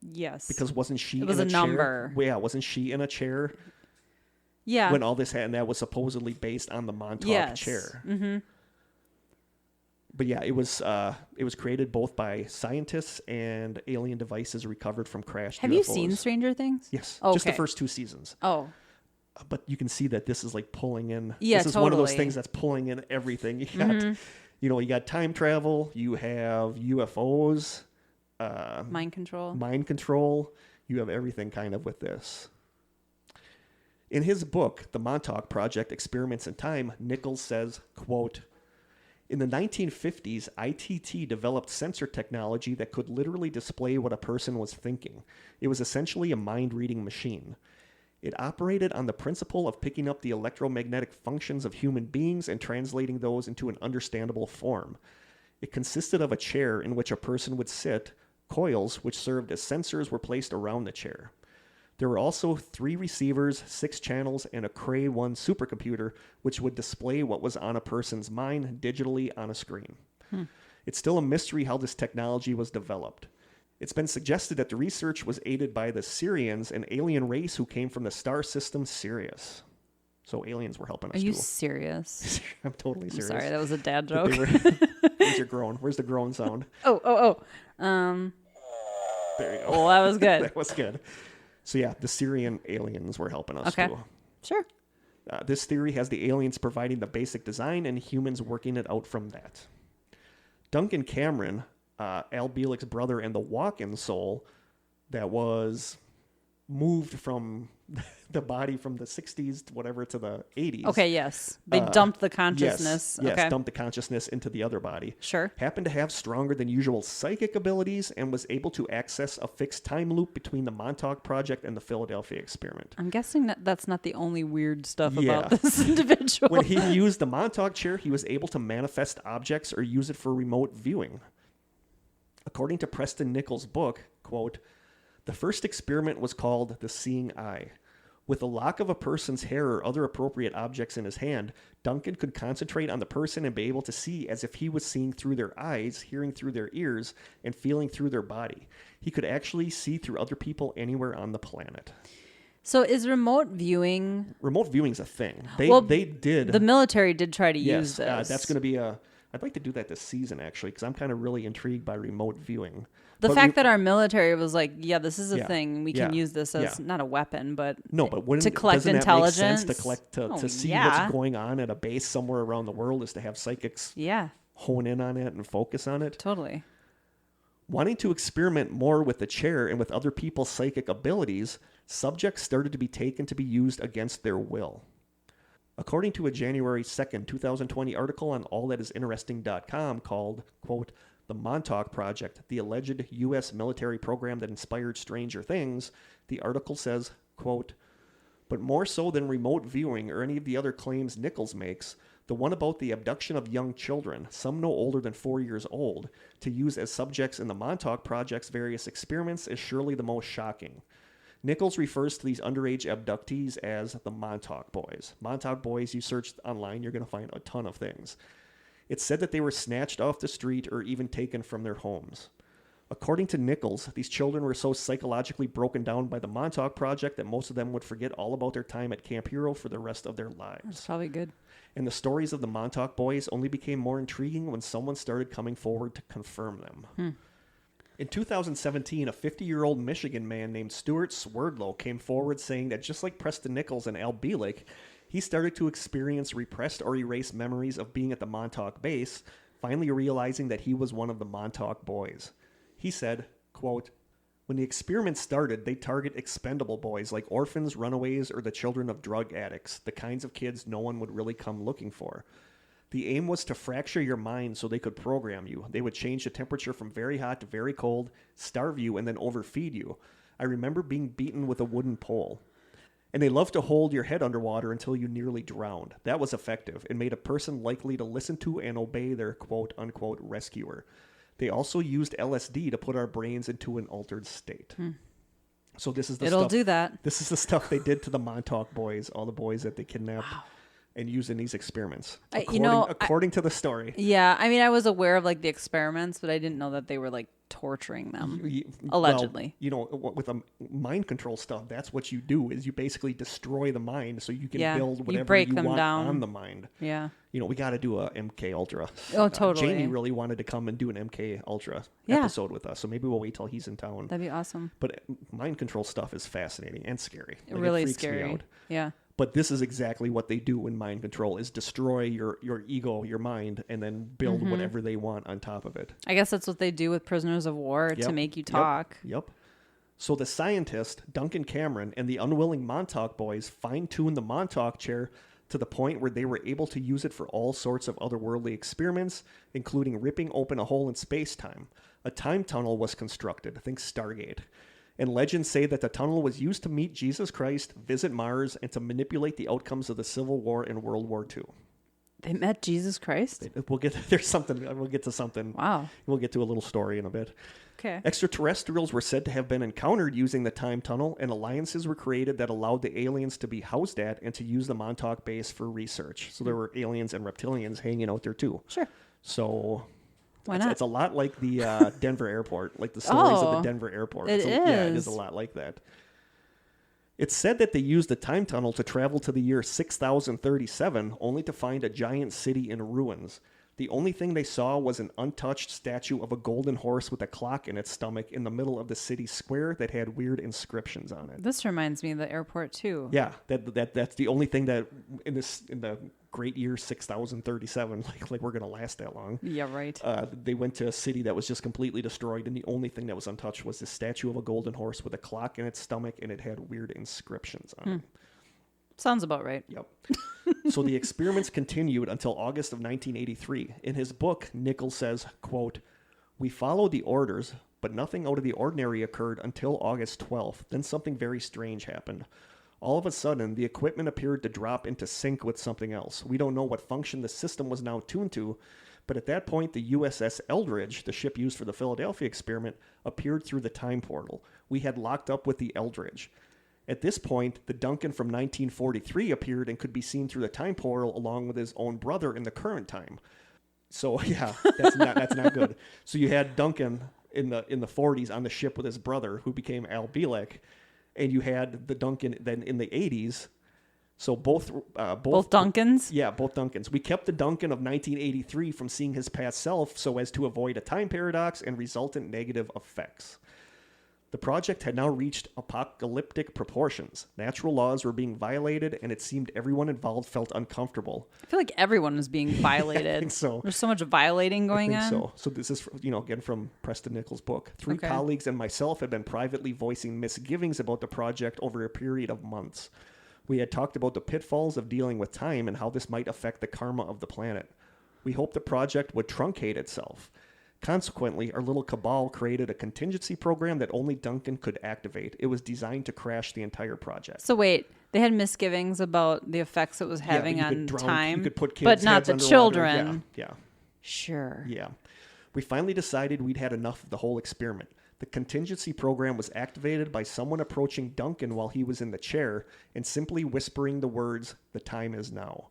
Yes. Because wasn't she it was in a chair? number. Well, yeah, wasn't she in a chair? Yeah. When all this happened, that was supposedly based on the Montauk chair. Mm-hmm. But yeah, it was created both by scientists and alien devices recovered from crashed UFOs. Have you seen Stranger Things? Yes. Oh, just the okay. first 2 seasons. Oh. But you can see that this is like pulling in. Yeah, this is one of those things that's pulling in everything. You got, you got time travel. You have UFOs. Mind control. Mind control. You have everything kind of with this. In his book, The Montauk Project: Experiments in Time, Nichols says, quote, "In the 1950s, ITT developed sensor technology that could literally display what a person was thinking. It was essentially a mind-reading machine. It operated on the principle of picking up the electromagnetic functions of human beings and translating those into an understandable form. It consisted of a chair in which a person would sit. Coils, which served as sensors, were placed around the chair. There were also 3 receivers, 6 channels, and a Cray 1 supercomputer, which would display what was on a person's mind digitally on a screen. It's still a mystery how this technology was developed. It's been suggested that the research was aided by the Sirians, an alien race who came from the star system Sirius." So aliens were helping us, Are you too. serious? I'm totally serious. Sorry, that was a dad joke. Where's your groan? Where's the groan sound? Oh. There you go. Well, that was good. That was good. So yeah, the Syrian aliens were helping us, too. Sure. This theory has the aliens providing the basic design and humans working it out from that. Duncan Cameron, Al Bielek's brother and the walk-in soul that was moved from the body from the 60s to whatever to the 80s. Okay, yes. They dumped the consciousness. Yes, okay. dumped the consciousness into the other body. Sure. Happened to have stronger than usual psychic abilities and was able to access a fixed time loop between the Montauk Project and the Philadelphia experiment. I'm guessing that that's not the only weird stuff Yeah. about this individual. When he used the Montauk chair, he was able to manifest objects or use it for remote viewing. According to Preston Nichols' book, quote, "The first experiment was called the Seeing Eye. With the lock of a person's hair or other appropriate objects in his hand, Duncan could concentrate on the person and be able to see as if he was seeing through their eyes, hearing through their ears, and feeling through their body. He could actually see through other people anywhere on the planet." So is remote viewing... Remote viewing's a thing. They did. The military did try to use this. That's going to be I'd like to do that this season, actually, because I'm kind of really intrigued by remote viewing. The fact that our military was like, yeah, this is a Yeah. thing. We can Yeah. use this as not a weapon, but wouldn't to collect doesn't intelligence. That make sense to collect to see what's going on at a base somewhere around the world is to have psychics hone in on it and focus on it. Totally. Wanting to experiment more with the chair and with other people's psychic abilities, subjects started to be taken to be used against their will. According to a January 2nd, 2020 article on allthatisinteresting.com called, quote, "The Montauk Project, the alleged U.S. military program that inspired Stranger Things," the article says, quote, "But more so than remote viewing or any of the other claims Nichols makes, the one about the abduction of young children, some no older than 4 years old, to use as subjects in the Montauk Project's various experiments is surely the most shocking. Nichols refers to these underage abductees as the Montauk Boys. Montauk Boys, you search online, you're going to find a ton of things. It's said that they were snatched off the street or even taken from their homes. According to Nichols, these children were so psychologically broken down by the Montauk Project that most of them would forget all about their time at Camp Hero for the rest of their lives. That's probably good. And the stories of the Montauk Boys only became more intriguing when someone started coming forward to confirm them. In 2017, a 50-year-old Michigan man named Stuart Swerdlow came forward saying that just like Preston Nichols and Al Bielek, he started to experience repressed or erased memories of being at the Montauk base, finally realizing that he was one of the Montauk Boys. He said, quote, "When the experiment started, they target expendable boys like orphans, runaways, or the children of drug addicts, the kinds of kids no one would really come looking for. The aim was to fracture your mind so they could program you. They would change the temperature from very hot to very cold, starve you, and then overfeed you. I remember being beaten with a wooden pole. And they loved to hold your head underwater until you nearly drowned. That was effective and made a person likely to listen to and obey their quote-unquote rescuer. They also used LSD to put our brains into an altered state." So this is the It'll stuff, do that. This is the stuff they did to the Montauk Boys, all the boys that they kidnapped. Wow. and used in these experiments, I according to the story. Yeah, I mean, I was aware of like the experiments, but I didn't know that they were like torturing them, allegedly. Well, with a mind control stuff, that's what you do is you basically destroy the mind so you can build whatever you want down on the mind. Yeah. We got to do a MK Ultra. Oh, totally. Jamie really wanted to come and do an MK Ultra episode with us, so maybe we'll wait till he's in town. That'd be awesome. But mind control stuff is fascinating and scary. Really it freaks scary. Me out. Yeah. But this is exactly what they do in mind control: is destroy your ego, your mind, and then build whatever they want on top of it. I guess that's what they do with prisoners of war to make you talk. Yep. So the scientist, Duncan Cameron, and the unwilling Montauk boys fine-tuned the Montauk chair to the point where they were able to use it for all sorts of otherworldly experiments, including ripping open a hole in space-time. A time tunnel was constructed, think Stargate. And legends say that the tunnel was used to meet Jesus Christ, visit Mars, and to manipulate the outcomes of the Civil War and World War II. They met Jesus Christ? We'll get to something. Wow. We'll get to a little story in a bit. Okay. Extraterrestrials were said to have been encountered using the time tunnel, and alliances were created that allowed the aliens to be housed at and to use the Montauk base for research. So there were aliens and reptilians hanging out there too. Sure. So why not? It's a lot like the Denver airport, like the stories of the Denver airport. It is. Yeah, it is a lot like that. It's said that they used the time tunnel to travel to the year 6037, only to find a giant city in ruins. The only thing they saw was an untouched statue of a golden horse with a clock in its stomach in the middle of the city square that had weird inscriptions on it. This reminds me of the airport too. Yeah, that's the only thing that in the great year 6037, like we're gonna last that long. Yeah, right. They went to a city that was just completely destroyed, and the only thing that was untouched was this statue of a golden horse with a clock in its stomach, and it had weird inscriptions on it. Sounds about right. Yep. So the experiments continued until August of 1983. In his book, Nichols says, quote, "We followed the orders, but nothing out of the ordinary occurred until August 12th. Then something very strange happened. All of a sudden, the equipment appeared to drop into sync with something else. We don't know what function the system was now tuned to, but at that point, the USS Eldridge, the ship used for the Philadelphia experiment, appeared through the time portal. We had locked up with the Eldridge. At this point, the Duncan from 1943 appeared and could be seen through the time portal along with his own brother in the current time." So yeah, that's not good. So you had Duncan in the 40s on the ship with his brother, who became Al Bielek, and you had the Duncan then in the 80s. So both Duncans? Yeah, both Duncans. We kept the Duncan of 1983 from seeing his past self so as to avoid a time paradox and resultant negative effects. The project had now reached apocalyptic proportions. Natural laws were being violated, and it seemed everyone involved felt uncomfortable. I feel like everyone was being violated. I think so. There's so much violating going on. So this is, again, from Preston Nichols' book. Three colleagues and myself had been privately voicing misgivings about the project over a period of months. We had talked about the pitfalls of dealing with time and how this might affect the karma of the planet. We hoped the project would truncate itself. Consequently, our little cabal created a contingency program that only Duncan could activate. It was designed to crash the entire project. So wait, they had misgivings about the effects it was having on time, you could put kids' but not heads the underwater. children. Yeah. Sure. Yeah. We finally decided we'd had enough of the whole experiment. The contingency program was activated by someone approaching Duncan while he was in the chair and simply whispering the words, "The time is now."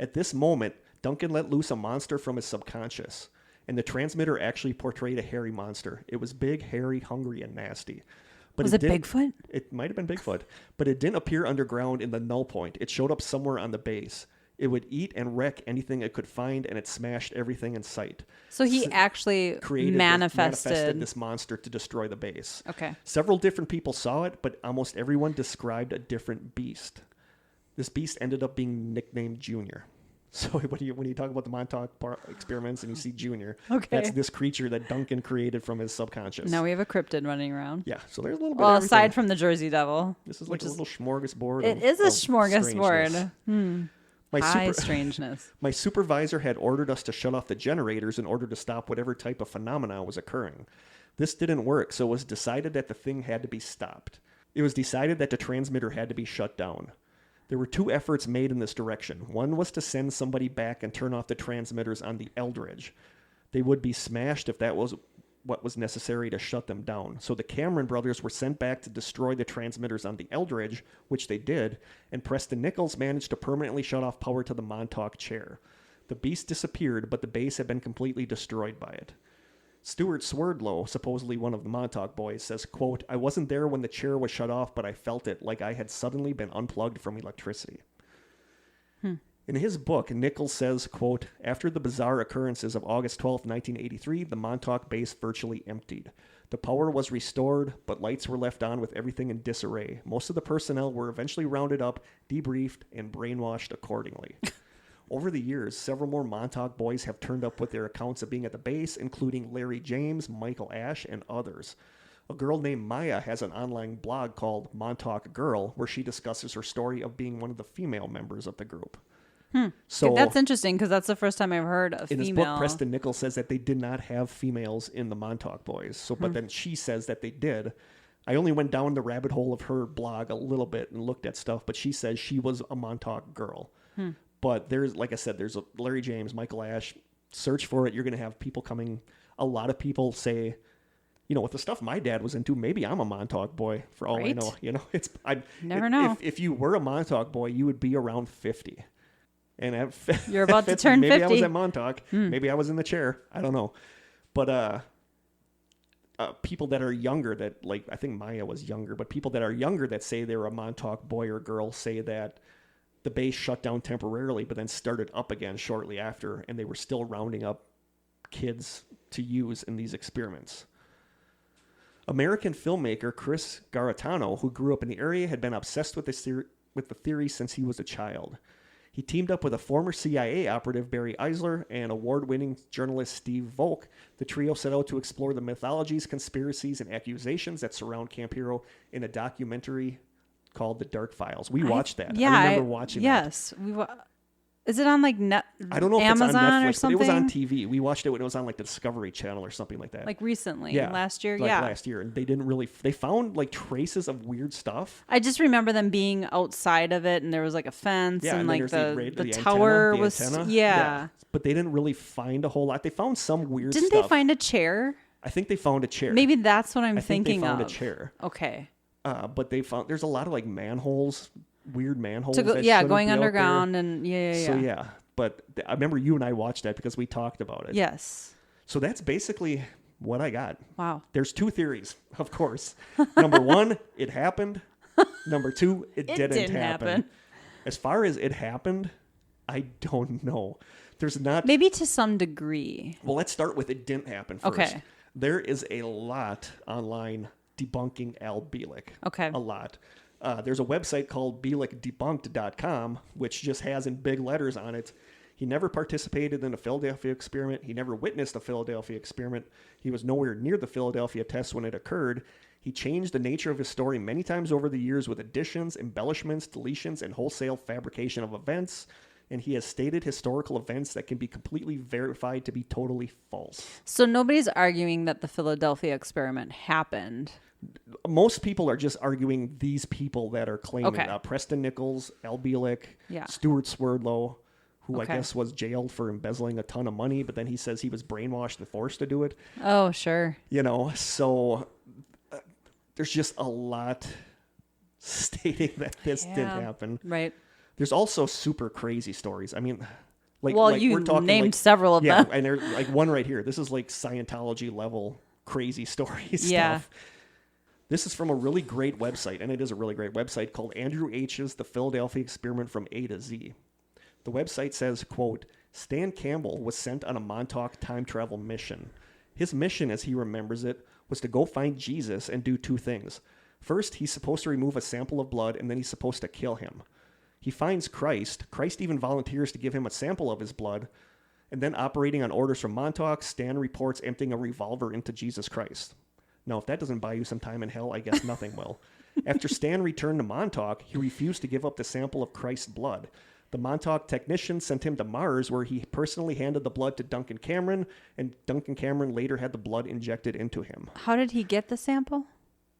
At this moment, Duncan let loose a monster from his subconscious. And the transmitter actually portrayed a hairy monster. It was big, hairy, hungry, and nasty. But was it Bigfoot? It might have been Bigfoot. But it didn't appear underground in the null point. It showed up somewhere on the base. It would eat and wreck anything it could find, and it smashed everything in sight. So he actually manifested this monster to destroy the base. Okay. Several different people saw it, but almost everyone described a different beast. This beast ended up being nicknamed Junior. So when you talk about the Montauk experiments and you see Junior, that's this creature that Duncan created from his subconscious. Now we have a cryptid running around. Yeah, so there's a little bit of everything. Aside from the Jersey Devil. This is like a little smorgasbord. It is a smorgasbord. High strangeness. My supervisor had ordered us to shut off the generators in order to stop whatever type of phenomena was occurring. This didn't work, so it was decided that the thing had to be stopped. It was decided that the transmitter had to be shut down. There were two efforts made in this direction. One was to send somebody back and turn off the transmitters on the Eldridge. They would be smashed if that was what was necessary to shut them down. So the Cameron brothers were sent back to destroy the transmitters on the Eldridge, which they did, and Preston Nichols managed to permanently shut off power to the Montauk chair. The beast disappeared, but the base had been completely destroyed by it. Stuart Swerdlow, supposedly one of the Montauk boys, says, quote, "I wasn't there when the chair was shut off, but I felt it like I had suddenly been unplugged from electricity." In his book, Nichols says, quote, "After the bizarre occurrences of August 12, 1983, the Montauk base virtually emptied. The power was restored, but lights were left on with everything in disarray. Most of the personnel were eventually rounded up, debriefed, and brainwashed accordingly." Over the years, several more Montauk boys have turned up with their accounts of being at the base, including Larry James, Michael Ash, and others. A girl named Maya has an online blog called Montauk Girl, where she discusses her story of being one of the female members of the group. So that's interesting because that's the first time I've heard a in female. his book, Preston Nichols says that they did not have females in the Montauk boys. So, but then she says that they did. I only went down the rabbit hole of her blog a little bit and looked at stuff, but she says she was a Montauk girl. But there's, like I said, there's a Larry James, Michael Ash. Search for it. You're going to have people coming. A lot of people say, you know, with the stuff my dad was into, maybe I'm a Montauk boy for all I know. You know, Never know. If you were a Montauk boy, you would be around 50. And you're about to turn 50. Maybe I was at Montauk. Maybe I was in the chair. I don't know. But people that are younger, that like, I think Maya was younger, but people that are younger that say they're a Montauk boy or girl say that the base shut down temporarily, but then started up again shortly after, and they were still rounding up kids to use in these experiments. American filmmaker Chris Garetano, who grew up in the area, had been obsessed with the theory since he was a child. He teamed up with a former CIA operative, Barry Eisler, and award-winning journalist Steve Volk. The trio set out to explore the mythologies, conspiracies, and accusations that surround Camp Hero in a documentary called The Dark Files. We watched that. Yeah, I remember watching that. Yes. Is it on like I don't know if Amazon it's on Netflix, or something? but it was on TV. We watched it when it was on like the Discovery Channel or something like that. Like recently, yeah, last year, like last year. And they found like traces of weird stuff. I just remember them being outside of it, and there was like a fence, and like the tower was, antenna. yeah. But they didn't really find a whole lot. They found some weird Didn't stuff. they find a chair? I think they found a chair. Maybe that's what I'm I think thinking they found of. a chair. Okay. But they found, there's a lot of like manholes, weird manholes. Going underground and yeah. So yeah. But I remember you and I watched that because we talked about it. Yes. So that's basically what I got. Wow. There's two theories, of course. Number one, it happened. Number two, it didn't happen. As far as it happened, I don't know. There's not... Maybe to some degree. Well, let's start with it didn't happen first. Okay. There is a lot online debunking Al Bielek. Okay. A lot. There's a website called BielekDebunked.com, which just has in big letters on it, he never participated in the Philadelphia experiment. He never witnessed the Philadelphia experiment. He was nowhere near the Philadelphia test when it occurred. He changed the nature of his story many times over the years with additions, embellishments, deletions, and wholesale fabrication of events. And he has stated historical events that can be completely verified to be totally false. So nobody's arguing that the Philadelphia experiment happened. Most people are just arguing these people that are claiming Preston Nichols, Al Bielek, Stuart Swerdlow, who I guess was jailed for embezzling a ton of money, but then he says he was brainwashed and forced to do it. Oh, sure. You know, so there's just a lot stating that this did happen. Right. There's also super crazy stories. I mean, you we're talking named several of them. Yeah, and there's like one right here. This is like Scientology level crazy story stuff. Yeah. This is from a really great website, and it is a really great website called Andrew H's The Philadelphia Experiment from A to Z. The website says, quote, Stan Campbell was sent on a Montauk time travel mission. His mission, as he remembers it, was to go find Jesus and do two things. First, he's supposed to remove a sample of blood, and then he's supposed to kill him. He finds Christ. Christ even volunteers to give him a sample of his blood. And then operating on orders from Montauk, Stan reports emptying a revolver into Jesus Christ. Now, if that doesn't buy you some time in hell, I guess nothing will. After Stan returned to Montauk, he refused to give up the sample of Christ's blood. The Montauk technician sent him to Mars, where he personally handed the blood to Duncan Cameron, and Duncan Cameron later had the blood injected into him. How did he get the sample?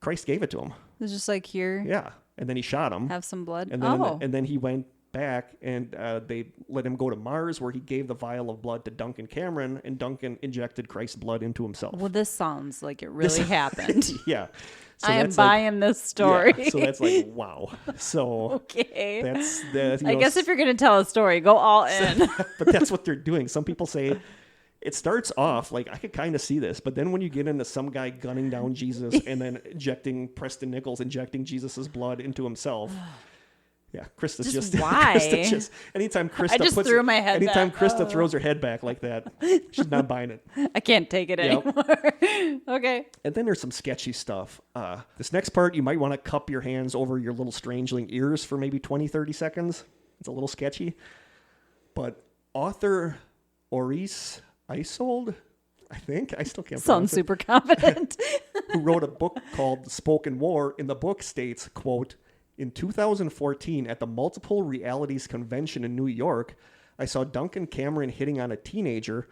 Christ gave it to him. It was just like, here. Yeah. And then he shot him. Have some blood. And then he went back, and they let him go to Mars, where he gave the vial of blood to Duncan Cameron, and Duncan injected Christ's blood into himself. Well, this sounds like it really happened. Yeah. So I am buying this story. Yeah, so that's like, wow. So okay. That's the. I guess if you're going to tell a story, go all in. But that's what they're doing. Some people say it starts off like, I could kind of see this, but then when you get into some guy gunning down Jesus and then Preston Nichols injecting Jesus's blood into himself. Yeah, Krista's just why? Krista just anytime Krista I just threw my head anytime back. Krista throws her head back like that, she's not buying it. I can't take it anymore. Okay. And then there's some sketchy stuff. This next part, you might want to cup your hands over your little strangeling ears for maybe 20, 30 seconds. It's a little sketchy. But author Maurice Isold, I think, I still can't pronounce Sounds super confident. who wrote a book called The Spoken War, in the book states, quote, "In 2014, at the Multiple Realities Convention in New York, I saw Duncan Cameron hitting on a teenager,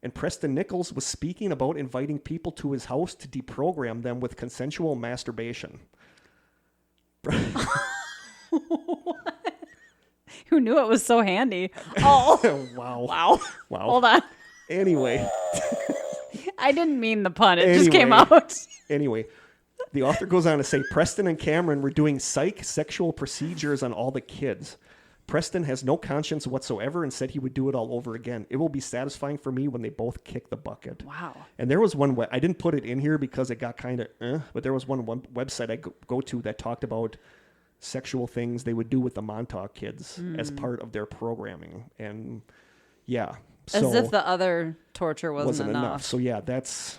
and Preston Nichols was speaking about inviting people to his house to deprogram them with consensual masturbation." Who knew it was so handy? Oh. Wow. Hold on. Anyway. I didn't mean the pun. It just came out. Anyway. The author goes on to say, Preston and Cameron were doing sexual procedures on all the kids. Preston has no conscience whatsoever and said he would do it all over again. It will be satisfying for me when they both kick the bucket. Wow. And there was one, I didn't put it in here because it got kind of, but there was one website I go to that talked about sexual things they would do with the Montauk kids as part of their programming. And yeah. So, as if the other torture wasn't enough. So yeah, that's,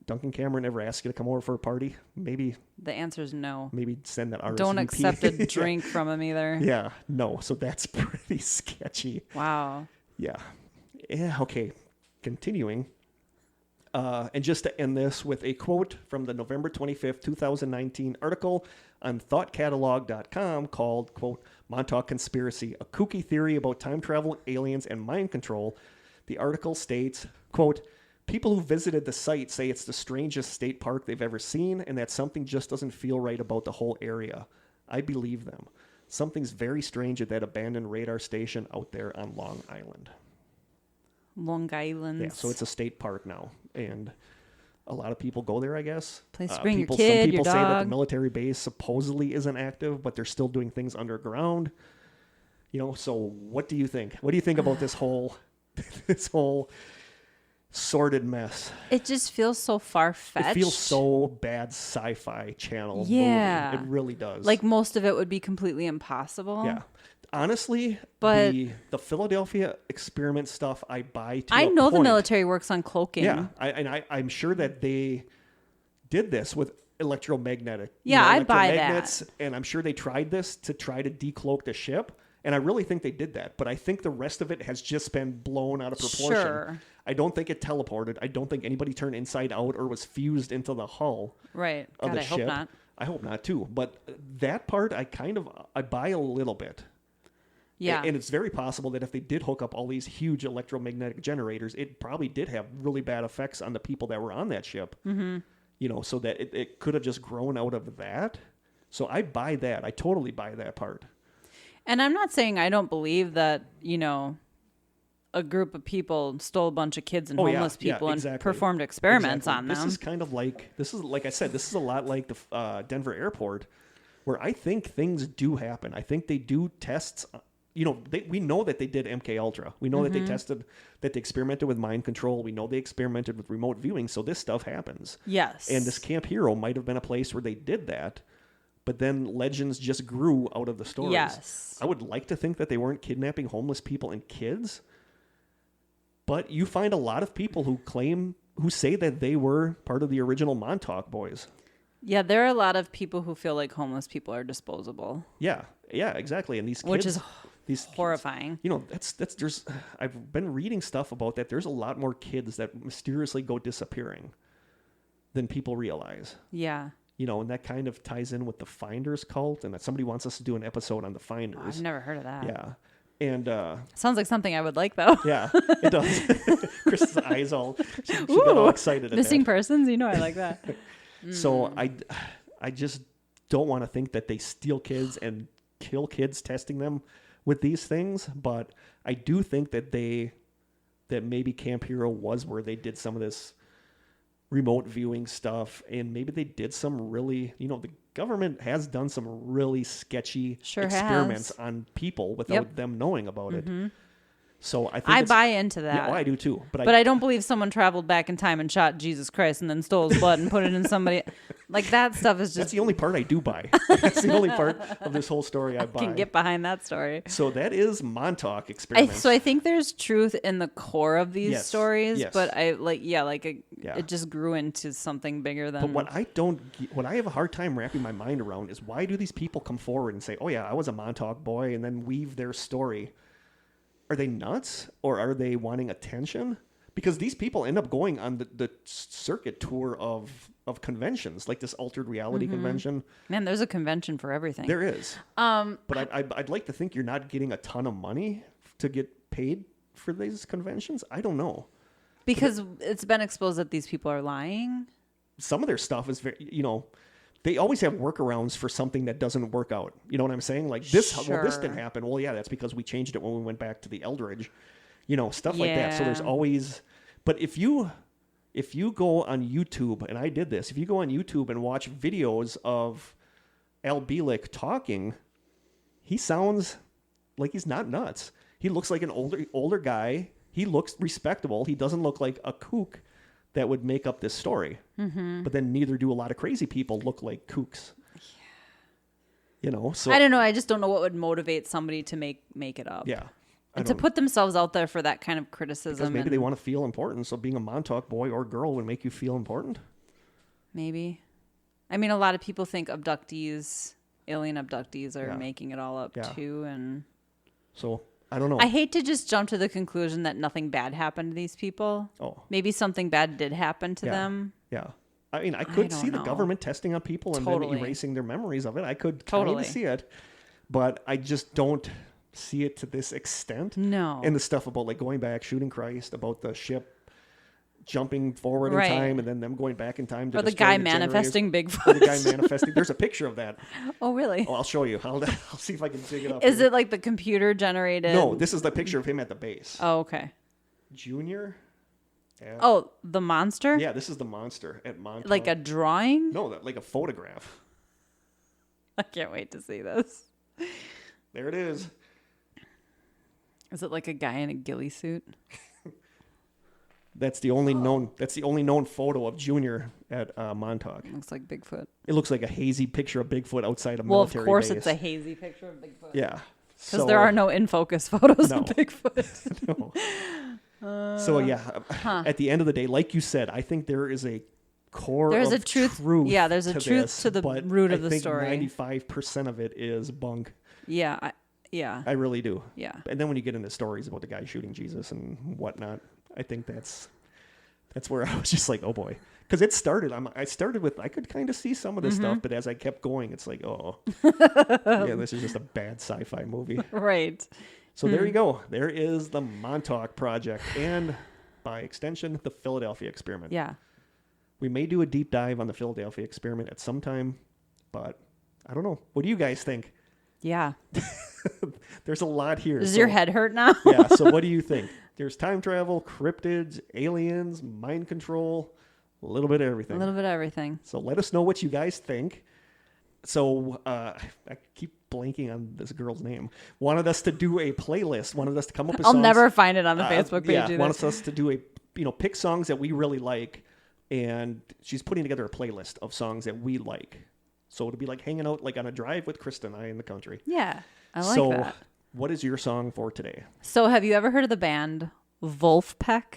Duncan Cameron ever asked you to come over for a party? Maybe. The answer is no. Maybe send that RSVP. Don't accept a drink from him either. Yeah, no. So that's pretty sketchy. Wow. Yeah. Yeah, okay. Continuing. And just to end this with a quote from the November 25th, 2019 article on thoughtcatalog.com called, quote, "Montauk Conspiracy, a kooky theory about time travel, aliens, and mind control." The article states, quote, "People who visited the site say it's the strangest state park they've ever seen and that something just doesn't feel right about the whole area. I believe them. Something's very strange at that abandoned radar station out there on Long Island." Long Island. Yeah, so it's a state park now, and a lot of people go there, I guess. Place to bring your kid, some people your say that the dog. military base supposedly isn't active, but they're still doing things underground. So what do you think? What do you think about this whole sordid mess? It just feels so far-fetched. It feels so bad sci-fi channel movie. It really does. Like most of it would be completely impossible. Yeah. Honestly, but the Philadelphia experiment stuff I buy to I a know point. the military works on cloaking. Yeah, I'm sure that they did this with electromagnetic. Yeah, I buy that. And I'm sure they tried this to try to decloak the ship. And I really think they did that. But I think the rest of it has just been blown out of proportion. Sure. I don't think it teleported. I don't think anybody turned inside out or was fused into the hull Right. of God, the I ship. hope not. I hope not, too. But that part, I buy a little bit. Yeah. And it's very possible that if they did hook up all these huge electromagnetic generators, it probably did have really bad effects on the people that were on that ship. Mm-hmm. So that it could have just grown out of that. So I buy that. I totally buy that part. And I'm not saying I don't believe that, a group of people stole a bunch of kids and homeless people and performed experiments on them. This is like I said, this is a lot like the Denver airport, where I think things do happen. I think they do tests. We know that they did MK Ultra. We know that they tested, that they experimented with mind control. We know they experimented with remote viewing. So this stuff happens. Yes. And this Camp Hero might have been a place where they did that. But then legends just grew out of the stories. Yes. I would like to think that they weren't kidnapping homeless people and kids. But you find a lot of people who say that they were part of the original Montauk boys. Yeah, there are a lot of people who feel like homeless people are disposable. Yeah, exactly. And these kids, which is these horrifying. I've been reading stuff about that. There's a lot more kids that mysteriously go disappearing than people realize. Yeah. And that kind of ties in with the Finders cult, and that somebody wants us to do an episode on the Finders. I've never heard of that. Yeah. And sounds like something I would like, though. Yeah, it does. Chris's eyes she got all excited at missing that. persons, I like that. So I just don't want to think that they steal kids and kill kids testing them with these things, but I do think that maybe Camp Hero was where they did some of this remote viewing stuff, and maybe they did some really, the government has done some really sketchy experiments on people without them knowing about it. So I buy into that. Yeah, well, I do too. But I don't believe someone traveled back in time and shot Jesus Christ and then stole his blood and put it in somebody. Like, that stuff is just... That's the only part I do buy. That's the only part of this whole story I buy. Can get behind that story. So that is Montauk experiments. So I think there's truth in the core of these stories, but it just grew into something bigger than... But what I have a hard time wrapping my mind around is, why do these people come forward and say, oh yeah, I was a Montauk boy, and then weave their story? Are they nuts, or are they wanting attention? Because these people end up going on the circuit tour of conventions, like this altered reality convention. Man, there's a convention for everything. There is. But I'd like to think you're not getting a ton of money to get paid for these conventions. I don't know. Because it's been exposed that these people are lying. Some of their stuff is very, they always have workarounds for something that doesn't work out. You know what I'm saying? Like this, well, this didn't happen. Well, yeah, that's because we changed it when we went back to the Eldridge, stuff like that. So there's always, but if you go on YouTube, and I did this, if you go on YouTube and watch videos of Al Bielek talking, he sounds like he's not nuts. He looks like an older guy. He looks respectable. He doesn't look like a kook that would make up this story. But then neither do a lot of crazy people look like kooks. So I don't know. I just don't know what would motivate somebody to make it up. Yeah. And to put themselves out there for that kind of criticism. Because maybe they want to feel important. So being a Montauk boy or girl would make you feel important. Maybe. I mean, a lot of people think alien abductees are making it all up too. And so I don't know. I hate to just jump to the conclusion that nothing bad happened to these people. Oh. Maybe something bad did happen to them. Yeah. I mean, I could see the government testing on people and then erasing their memories of it. I could kind of see it. But I just don't see it to this extent. No. And the stuff about like going back, shooting Christ, about the ship jumping forward in time and then them going back in time to or the guy manifesting Bigfoot. Or the guy manifesting. There's a picture of that. Oh, really? Oh, I'll show you. I'll see if I can dig it up. Is it like the computer generated? No, this is the picture of him at the base. Oh, okay. Junior. The monster? Yeah, this is the monster at Montauk. Like a drawing? No, like a photograph. I can't wait to see this. There it is. Is it like a guy in a ghillie suit? That's the only known photo of Junior at Montauk. It looks like Bigfoot. It looks like a hazy picture of Bigfoot outside a military base. Well, of course it's a hazy picture of Bigfoot. Yeah. Because there are no in-focus photos of Bigfoot. No. So at the end of the day, like you said, I think there is a core of truth. Yeah, there's a truth to the root of the story. I think 95% of it is bunk. Yeah, I really do. Yeah. And then when you get into stories about the guy shooting Jesus and whatnot, I think that's where I was just like, oh boy. Because it started, I started with, I could kind of see some of this stuff, but as I kept going, it's like, oh, yeah, this is just a bad sci-fi movie. Right. So there you go. There is the Montauk Project and, by extension, the Philadelphia Experiment. Yeah. We may do a deep dive on the Philadelphia Experiment at some time, but I don't know. What do you guys think? Yeah. There's a lot here. Does your head hurt now? Yeah. So what do you think? There's time travel, cryptids, aliens, mind control, a little bit of everything. A little bit of everything. So let us know what you guys think. So I keep blanking on this girl's name. Wanted us to do a playlist. Wanted us to come up with songs. I'll never find it on the Facebook page either. Wanted us to do pick songs that we really like. And she's putting together a playlist of songs that we like. So it'll be like hanging out like on a drive with Krista and I in the country. Yeah, I like that. So what is your song for today? So have you ever heard of the band Wolfpack?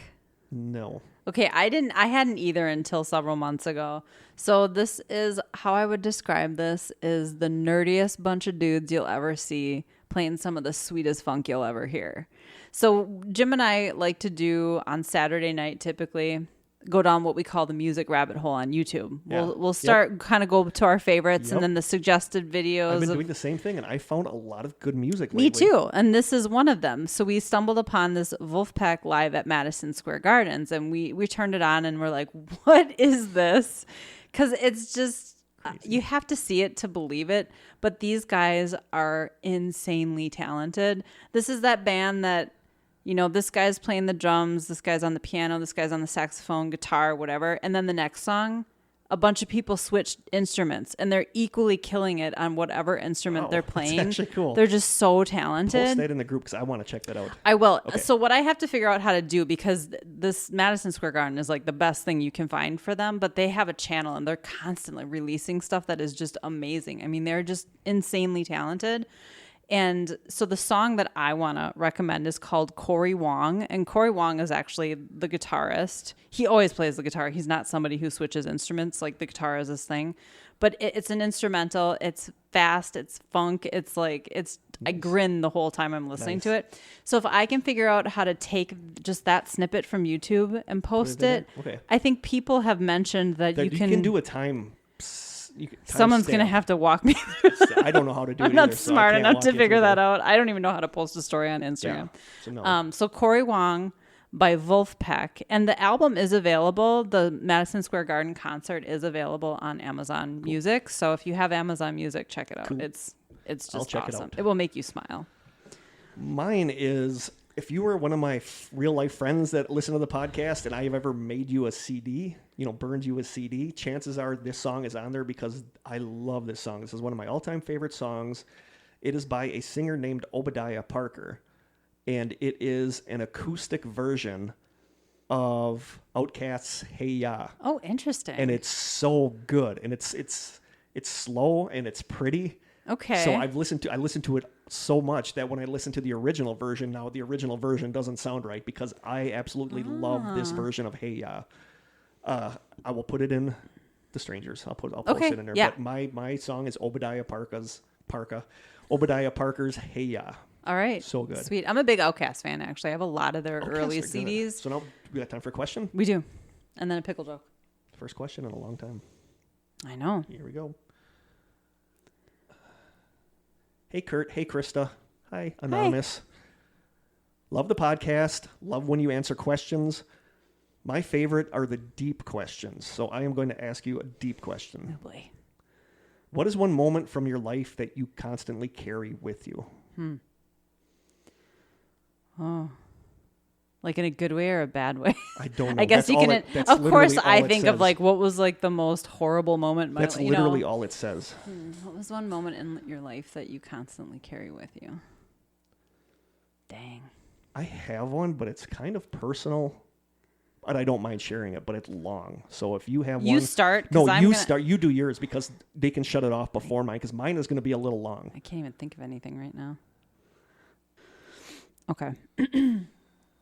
No. Okay, I hadn't either until several months ago. So this is how I would describe this is the nerdiest bunch of dudes you'll ever see playing some of the sweetest funk you'll ever hear. So Jim and I like to do on Saturday night typically go down what we call the music rabbit hole on YouTube. Yeah. We'll start kind of go to our favorites and then the suggested videos. I've been doing the same thing and I found a lot of good music lately. Me too. And this is one of them. So we stumbled upon this Wolfpack live at Madison Square Gardens and we turned it on and we're like, what is this? Because it's just You have to see it to believe it, but these guys are insanely talented. This is that band that, you know, this guy's playing the drums, this guy's on the piano, this guy's on the saxophone, guitar, whatever. And then the next song, a bunch of people switch instruments and they're equally killing it on whatever instrument they're playing. That's actually cool. They're just so talented. Post that in the group because I want to check that out. I will. Okay. So what I have to figure out how to do, because this Madison Square Garden is like the best thing you can find for them, but they have a channel and they're constantly releasing stuff that is just amazing. I mean, they're just insanely talented. And so the song that I want to recommend is called Corey Wong. And Corey Wong is actually the guitarist. He always plays the guitar. He's not somebody who switches instruments. Like, the guitar is his thing. But it's an instrumental. It's fast. It's funk. It's like, I grin the whole time I'm listening to it. So if I can figure out how to take just that snippet from YouTube and post it, okay. I think people have mentioned that you can do a time. Someone's going to have to walk me through that. I don't know how to do it. I'm not either, smart so enough to figure that out. I don't even know how to post a story on Instagram. Yeah. So Corey Wong by Wolfpack. And the album is available. The Madison Square Garden concert is available on Amazon Music. So if you have Amazon Music, check it out. Cool. It's just check awesome. it out. It will make you smile. Mine is, if you were one of my real life friends that listen to the podcast and I have ever made you a CD, burned you a CD, chances are this song is on there because I love this song. This is one of my all-time favorite songs. It is by a singer named Obadiah Parker, and it is an acoustic version of Outkast's Hey Ya. Oh, interesting. And it's so good, and it's slow and it's pretty. Okay. So I listened to it so much that when I listen to the original version now, the original version doesn't sound right because I absolutely love this version of Hey Ya. I will put it in the Strangers. I'll post it in there. Yeah. But my song is Obadiah Parker's Hey Ya. All right. So good. Sweet. I'm a big Outkast fan, actually. I have a lot of their Outkast early are good. CDs. So now we got time for a question? We do. And then a pickle joke. First question in a long time. I know. Here we go. Hey, Kurt. Hey, Krista. Hi, Anonymous. Hi. Love the podcast. Love when you answer questions. My favorite are the deep questions. So I am going to ask you a deep question. Oh, boy. What is one moment from your life that you constantly carry with you? Oh. Like in a good way or a bad way? I don't know. I guess that's you can. Of course, I think of like what was like the most horrible moment. That's literally all it says. What was one moment in your life that you constantly carry with you? Dang. I have one, but it's kind of personal. But I don't mind sharing it, but it's long. So if you have one... You start. No, start. You do yours because they can shut it off before mine because mine is going to be a little long. I can't even think of anything right now. Okay.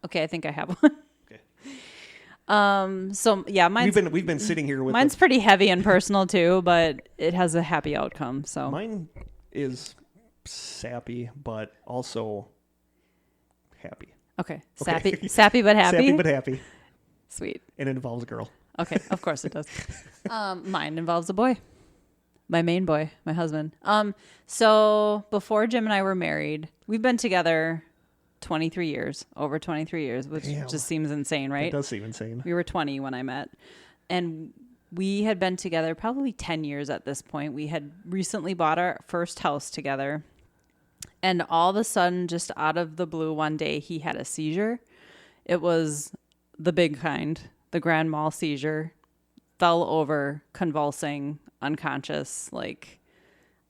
Okay, I think I have one. Okay. So yeah, we've been sitting here with mine's pretty heavy and personal too, but it has a happy outcome. So mine is sappy, but also happy. Okay. Sappy but happy. Sappy but happy. Sweet. And it involves a girl. Okay, of course it does. Mine involves a boy. My main boy, my husband. So before Jim and I were married, we've been together 23 years, over 23 years, which just seems insane, right? It does seem insane. We were 20 when I met, and we had been together probably 10 years at this point. We had recently bought our first house together, and all of a sudden, just out of the blue, one day he had a seizure. It was the big kind, the grand mal seizure, fell over, convulsing, unconscious, like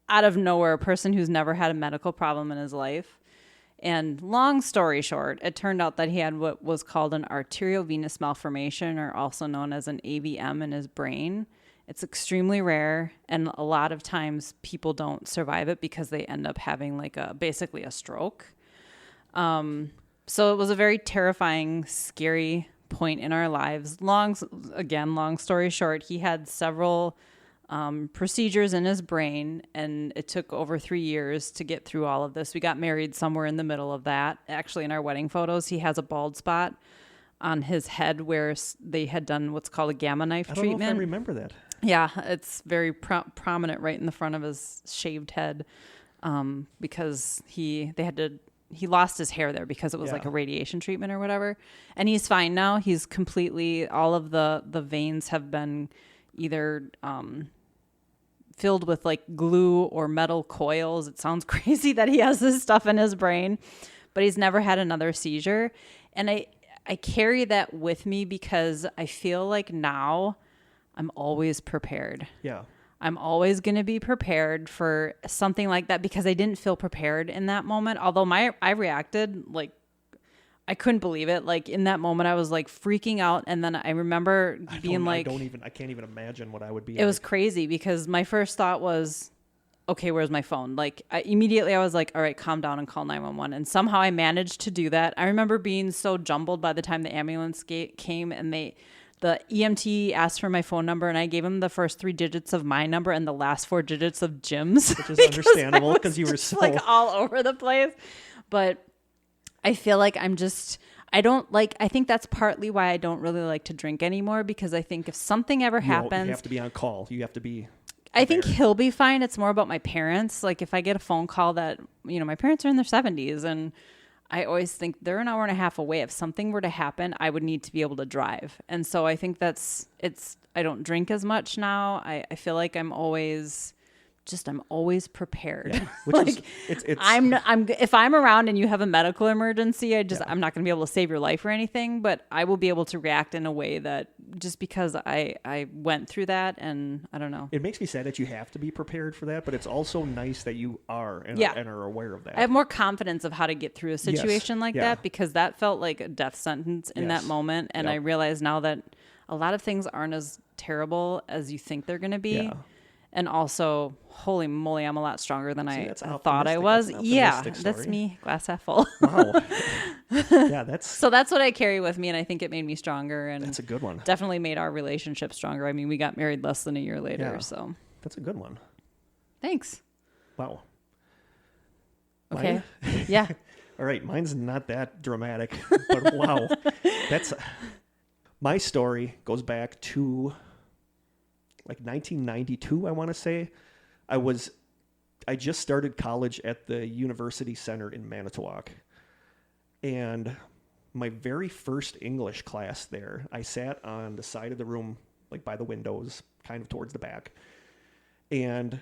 out of nowhere, a person who's never had a medical problem in his life. And long story short, it turned out that he had what was called an arteriovenous malformation, or also known as an AVM, in his brain. It's extremely rare, and a lot of times people don't survive it because they end up having like basically a stroke. So it was a very terrifying, scary point in our lives. Long story short, he had several procedures in his brain, and it took over 3 years to get through all of this. We got married somewhere in the middle of that. Actually, in our wedding photos, he has a bald spot on his head where they had done what's called a gamma knife treatment. I don't know if I remember that. Yeah, it's very prominent right in the front of his shaved head, because he lost his hair there because it was like a radiation treatment or whatever. And he's fine now. He's completely, all of the veins have been either filled with like glue or metal coils. It sounds crazy that he has this stuff in his brain, but he's never had another seizure. And I carry that with me because I feel like now I'm always prepared. Yeah. I'm always going to be prepared for something like that because I didn't feel prepared in that moment. Although I reacted like I couldn't believe it. Like in that moment, I was like freaking out. And then I remember being like, I can't even imagine what I would be. It was crazy because my first thought was, okay, where's my phone? Like immediately I was like, all right, calm down and call 911. And somehow I managed to do that. I remember being so jumbled by the time the ambulance came and the EMT asked for my phone number and I gave him the first 3 digits of my number and the last 4 digits of Jim's. Which is understandable because you were so like all over the place. But I feel like I think that's partly why I don't really like to drink anymore because I think if something ever happens. You have to be on call. You have to be. I think he'll be fine. It's more about my parents. Like if I get a phone call that, my parents are in their 70s and I always think they're an hour and a half away. If something were to happen, I would need to be able to drive. And so I think I don't drink as much now. I feel like I'm always prepared. Yeah, which like, it's if I'm around and you have a medical emergency, I'm not going to be able to save your life or anything, but I will be able to react in a way that just because I went through that and I don't know. It makes me sad that you have to be prepared for that, but it's also nice that you are and are aware of that. I have more confidence of how to get through a situation like that because that felt like a death sentence in that moment. And I realize now that a lot of things aren't as terrible as you think they're going to be. Yeah. And also, holy moly, I'm a lot stronger than I thought I was. Yeah, that's me, glass half full. Wow. Yeah, so that's what I carry with me, and I think it made me stronger. And that's a good one. Definitely made our relationship stronger. I mean, we got married less than a year later, so. That's a good one. Thanks. Wow. Okay. Yeah. All right, mine's not that dramatic, but wow. My story goes back to like 1992, I want to say. I just started college at the University Center in Montauk. And my very first English class there, I sat on the side of the room, like by the windows, kind of towards the back. And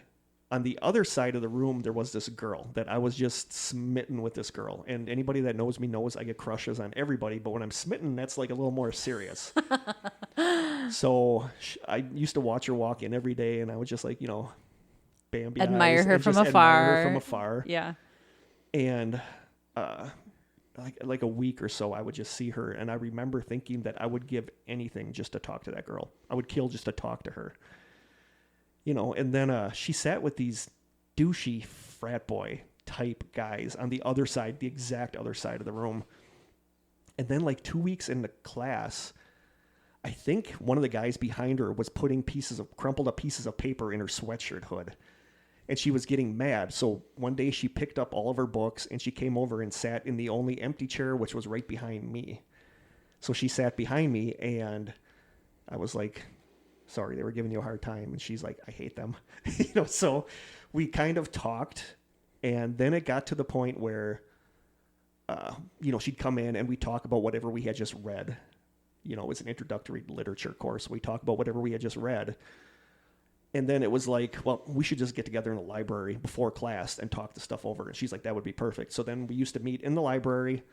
on the other side of the room, there was this girl that I was just smitten with this girl. And anybody that knows me knows I get crushes on everybody. But when I'm smitten, that's like a little more serious. So I used to watch her walk in every day, and I was just like, Bambi admire eyes her and from just afar. Admire her from afar. Yeah. And like a week or so, I would just see her, and I remember thinking that I would give anything just to talk to that girl. I would kill just to talk to her. And then she sat with these douchey frat boy type guys on the other side, the exact other side of the room. And then like 2 weeks into class, I think one of the guys behind her was putting crumpled up pieces of paper in her sweatshirt hood. And she was getting mad. So one day she picked up all of her books and she came over and sat in the only empty chair, which was right behind me. So she sat behind me and I was like, sorry, they were giving you a hard time. And she's like, I hate them. So we kind of talked. And then it got to the point where, she'd come in and we'd talk about whatever we had just read. It was an introductory literature course. We talked about whatever we had just read. And then it was like, well, we should just get together in the library before class and talk the stuff over. And she's like, that would be perfect. So then we used to meet in the library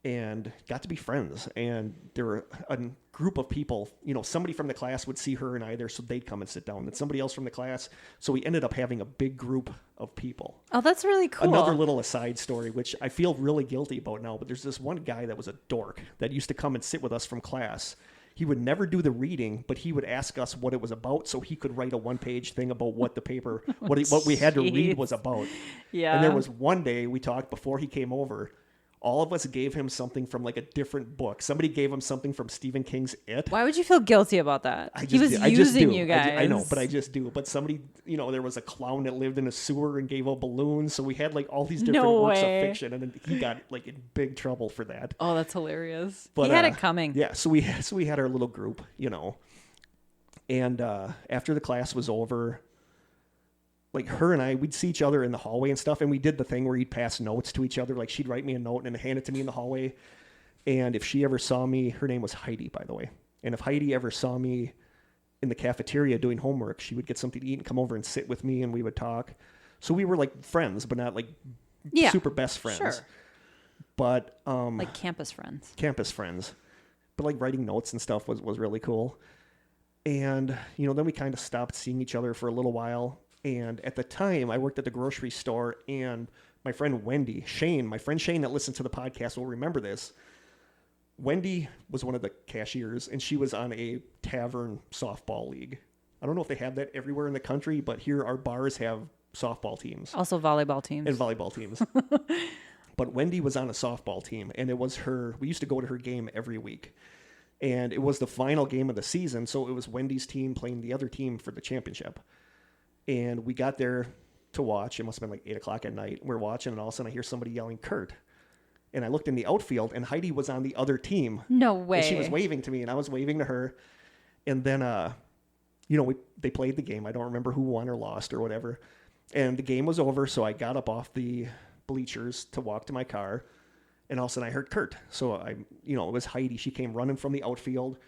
and got to be friends. And there were a group of people, somebody from the class would see her and I there, so they'd come and sit down. Then somebody else from the class. So we ended up having a big group of people. Oh, that's really cool. Another little aside story, which I feel really guilty about now, but there's this one guy that was a dork that used to come and sit with us from class. He would never do the reading, but he would ask us what it was about so he could write a one-page thing about what the paper, what we had to read was about. Yeah. And there was one day we talked before he came over. All of us gave him something from like a different book. Somebody gave him something from Stephen King's It. Why would you feel guilty about that? He was using you guys. I know, but I just do. But somebody, there was a clown that lived in a sewer and gave out balloons. So we had like all these different works of fiction, and then he got like in big trouble for that. Oh, that's hilarious. But, he had it coming. Yeah, so we had our little group, and after the class was over, like her and I, we'd see each other in the hallway and stuff. And we did the thing where you'd pass notes to each other. Like she'd write me a note and hand it to me in the hallway. And if she ever saw me, her name was Heidi, by the way. And if Heidi ever saw me in the cafeteria doing homework, she would get something to eat and come over and sit with me and we would talk. So we were like friends, but not like super best friends. Sure. But like campus friends. Campus friends. But like writing notes and stuff was really cool. And, you know, then we kind of stopped seeing each other for a little while. And at the time, I worked at the grocery store, and my friend Wendy, Shane, my friend Shane that listens to the podcast will remember this. Wendy was one of the cashiers, and she was on a tavern softball league. I don't know if they have that everywhere in the country, but here our bars have softball teams. Also volleyball teams. And volleyball teams. But Wendy was on a softball team, and it was we used to go to her game every week. And it was the final game of the season, so it was Wendy's team playing the other team for the championship. And we got there to watch. It must have been like 8 o'clock at night. We're watching, and all of a sudden I hear somebody yelling, Kurt. And I looked in the outfield, and Heidi was on the other team. No way. And she was waving to me, and I was waving to her. And then, you know, they played the game. I don't remember who won or lost or whatever. And the game was over, so I got up off the bleachers to walk to my car. And all of a sudden I heard Kurt. So it was Heidi. She came running from the outfield,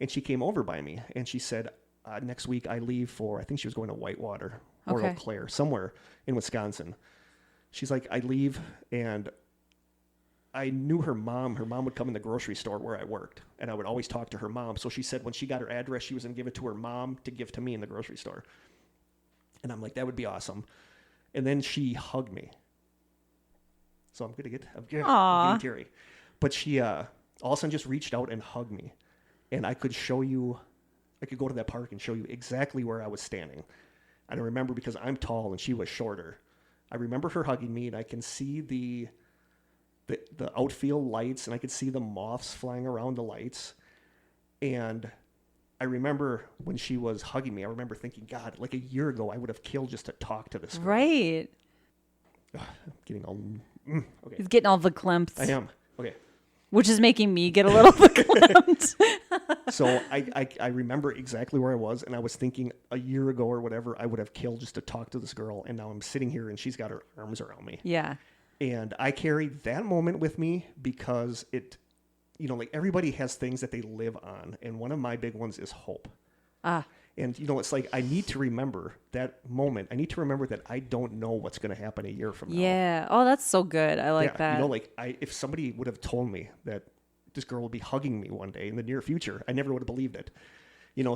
and she came over by me, and she said, next week I leave I think she was going to Whitewater or Eau Claire, somewhere in Wisconsin. She's like, I leave, and I knew her mom. Her mom would come in the grocery store where I worked, and I would always talk to her mom. So she said when she got her address, she was going to give it to her mom to give to me in the grocery store. And I'm like, that would be awesome. And then she hugged me. So I'm getting teary. But she all of a sudden just reached out and hugged me. And I could go to that park and show you exactly where I was standing. And I remember because I'm tall and she was shorter. I remember her hugging me, and I can see the outfield lights, and I could see the moths flying around the lights. And I remember when she was hugging me, I remember thinking, God, like a year ago, I would have killed just to talk to this girl. Right. I'm getting all... okay. He's getting all verklempt. I am. Okay. Which is making me get a little verklempt. So I remember exactly where I was, and I was thinking a year ago or whatever, I would have killed just to talk to this girl, and now I'm sitting here, and she's got her arms around me. Yeah. And I carry that moment with me because it, like everybody has things that they live on, and one of my big ones is hope. And, it's like I need to remember that moment. I need to remember that I don't know what's going to happen a year from now. Yeah. Oh, that's so good. I like that. If somebody would have told me that this girl will be hugging me one day in the near future, I never would have believed it.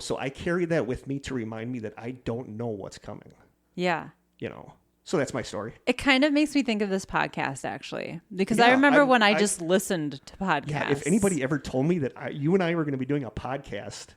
So I carry that with me to remind me that I don't know what's coming. Yeah. So that's my story. It kind of makes me think of this podcast, actually, because I remember when I just listened to podcasts. Yeah, if anybody ever told me that you and I were going to be doing a podcast,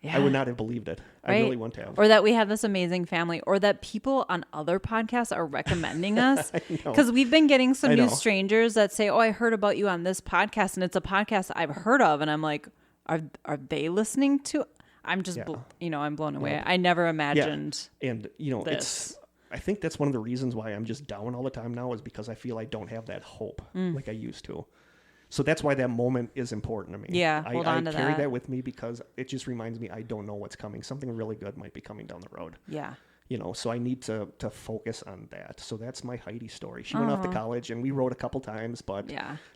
I would not have believed it. Right? I really wouldn't have. Or that we have this amazing family, or that people on other podcasts are recommending us. Because we've been getting some new strangers that say, oh, I heard about you on this podcast, and it's a podcast I've heard of. And I'm like, are they listening to? I'm just, I'm blown away. I never imagined And, this. I think that's one of the reasons why I'm just down all the time now is because I feel I don't have that hope like I used to. So that's why that moment is important to me. Yeah, hold on to that. I carry that with me because it just reminds me I don't know what's coming. Something really good might be coming down the road. Yeah. So I need to focus on that. So that's my Heidi story. She went off to college, and we wrote a couple times, but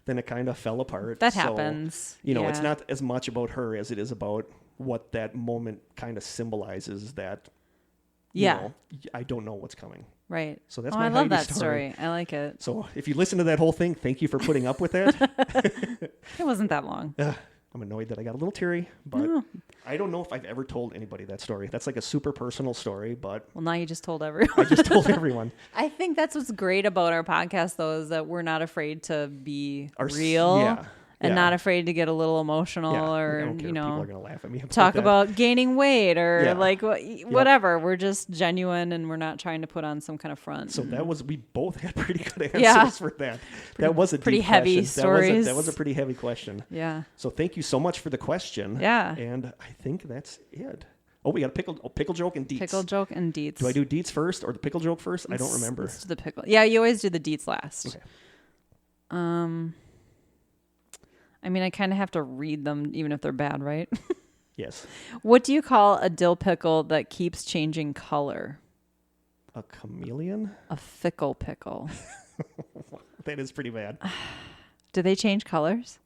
then it kind of fell apart. That happens. It's not as much about her as it is about what that moment kind of symbolizes that, I don't know what's coming. Right. So that's my Heidi story. I love that story. I like it. So if you listen to that whole thing, thank you for putting up with that. It wasn't that long. I'm annoyed that I got a little teary, but I don't know if I've ever told anybody that story. That's like a super personal story, but... Well, now you just told everyone. I just told everyone. I think that's what's great about our podcast, though, is that we're not afraid to be real. And not afraid to get a little emotional or, I don't care if people are going to laugh at me talk about gaining weight or whatever. We're just genuine, and we're not trying to put on some kind of front. So we both had pretty good answers for that. That was a pretty deep heavy question. stories. That was a pretty heavy question. Yeah. So thank you so much for the question. Yeah. And I think that's it. Oh, we got a pickle joke and deets. Pickle joke and deets. Do I do deets first or the pickle joke first? I don't remember. Let's do the pickle. Yeah, you always do the deets last. Okay. I mean, I kind of have to read them even if they're bad, right? Yes. What do you call a dill pickle that keeps changing color? A chameleon? A fickle pickle. That is pretty bad. Do they change colors?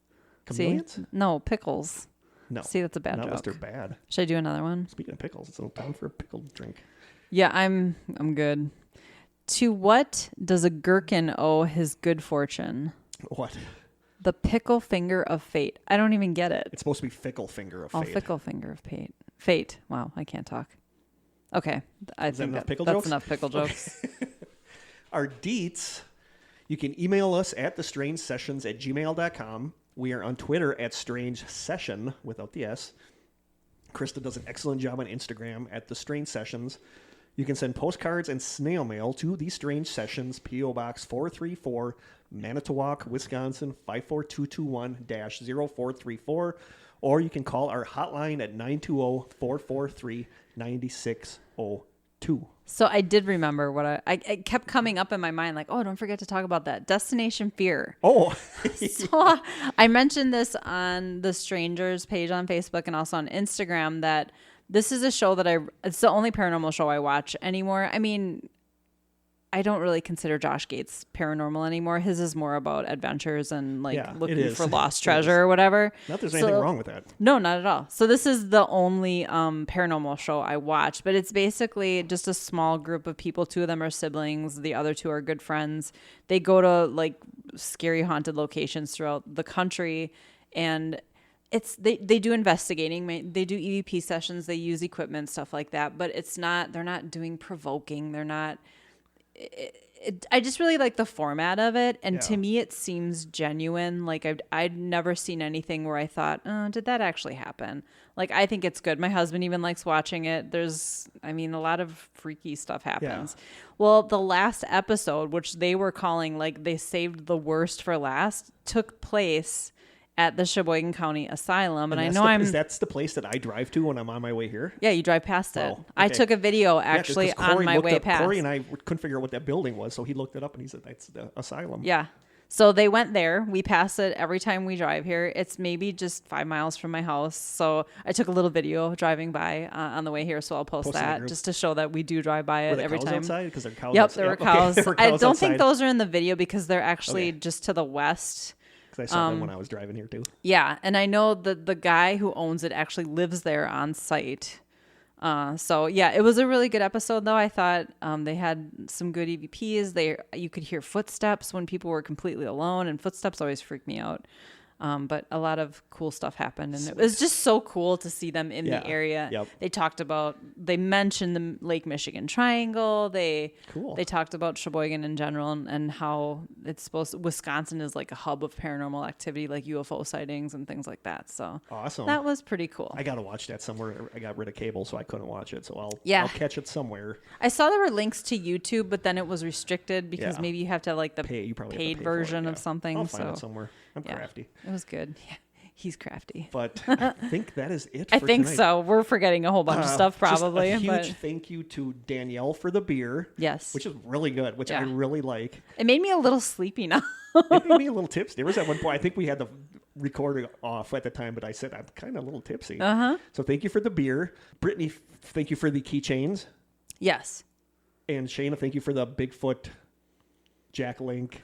Chameleons? See? No, pickles. No. See, that's a bad not unless joke. they're bad. Should I do another one? Speaking of pickles, it's time for a pickled drink. Yeah, I'm good. To what does a gherkin owe his good fortune? What? The pickle finger of fate. I don't even get it. It's supposed to be fickle finger of fate. Oh, fickle finger of fate. Fate. Wow, I can't talk. Okay. I think that's that's enough pickle jokes. Our deets, you can email us at thestrangesessions@gmail.com. We are on Twitter at Strange Session without the S. Krista does an excellent job on Instagram at The Strange Sessions. You can send postcards and snail mail to The Strange Sessions, P.O. Box 434, Manitowoc, Wisconsin 54221-0434. Or you can call our hotline at 920-443-9602. So I did remember what I kept coming up in my mind, like, oh, don't forget to talk about that. Destination Fear. Oh. So I mentioned this on the Strangers page on Facebook and also on Instagram that this is a show that it's the only paranormal show I watch anymore. I mean, I don't really consider Josh Gates paranormal anymore. His is more about adventures and looking for lost treasure or whatever. Not that there's anything wrong with that. No, not at all. So this is the only paranormal show I watch, but it's basically just a small group of people. 2 of them are siblings. The other 2 are good friends. They go to like scary haunted locations throughout the country, and they do investigating. They do EVP sessions. They use equipment, stuff like that. But they're not doing provoking. They're not. I just really like the format of it, and to me it seems genuine. Like I'd never seen anything where I thought, oh, did that actually happen? Like, I think it's good. My husband even likes watching it. A lot of freaky stuff happens. Well, the last episode, which they were calling like they saved the worst for last, took place at the Sheboygan County Asylum. And I know that's the place that I drive to when I'm on my way here? Yeah, you drive past it. Okay. I took a video actually on my way past. Corey and I couldn't figure out what that building was, so he looked it up and he said, that's the asylum. Yeah. So they went there. We pass it every time we drive here. It's maybe just 5 miles from my house. So I took a little video driving by on the way here. So I'll post that just to show that we do drive by it every time. Outside? Because they're cows. Yep, there were cows. Okay. I don't think those are in the video because they're actually just to the west. I saw them when I was driving here too. Yeah, and I know that the guy who owns it actually lives there on site. So yeah, it was a really good episode though. I thought they had some good EVPs. You could hear footsteps when people were completely alone, and footsteps always freak me out. But a lot of cool stuff happened, and it was just so cool to see them in the area. Yep. They mentioned the Lake Michigan Triangle. They Cool. talked about Sheboygan in general and how Wisconsin is like a hub of paranormal activity, like UFO sightings and things like that. So awesome. That was pretty cool. I got to watch that somewhere. I got rid of cable, so I couldn't watch it. So I'll catch it somewhere. I saw there were links to YouTube, but then it was restricted because maybe you have to like the paid version of something. I'll find it somewhere. I'm crafty. It was good. Yeah, he's crafty. But I think that is it for I think tonight. so. We're forgetting a whole bunch of stuff probably. Just a huge thank you to Danielle for the beer. Yes. Which is really good, which I really like. It made me a little sleepy now. It made me a little tipsy. There was at one point, I think we had the recording off at the time, but I said I'm kind of a little tipsy. Uh-huh. So thank you for the beer. Brittany, thank you for the keychains. Yes. And Shayna, thank you for the Bigfoot Jack Link.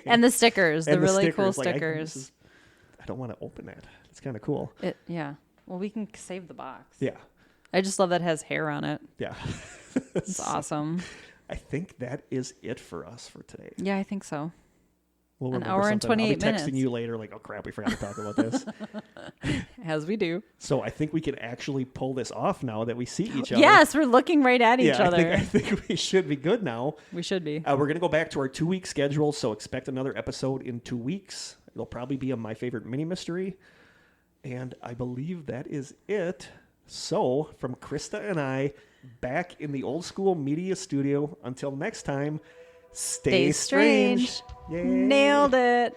And the stickers, the really cool stickers. I don't want to open that. It's kind of cool. Yeah. Well, we can save the box. Yeah. I just love that it has hair on it. Yeah. It's awesome. I think that is it for us for today. Yeah, I think so. We'll an hour and 28 I'll be minutes. texting you later like, oh crap, we forgot to talk about this. As we do. So I think we can actually pull this off now that we see each other. Yes, we're looking right at each other. I think we should be good now. We should be. We're going to go back to our 2-week schedule, so expect another episode in 2 weeks. It'll probably be a My Favorite Mini Mystery. And I believe that is it. So, from Krista and I, back in the old school media studio. Until next time, stay strange. Yay. Nailed it.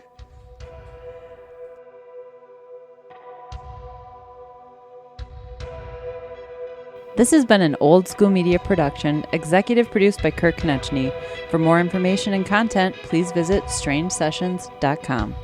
This has been an Old School Media production, executive produced by Kurt Konechny. For more information and content, please visit strangesessions.com.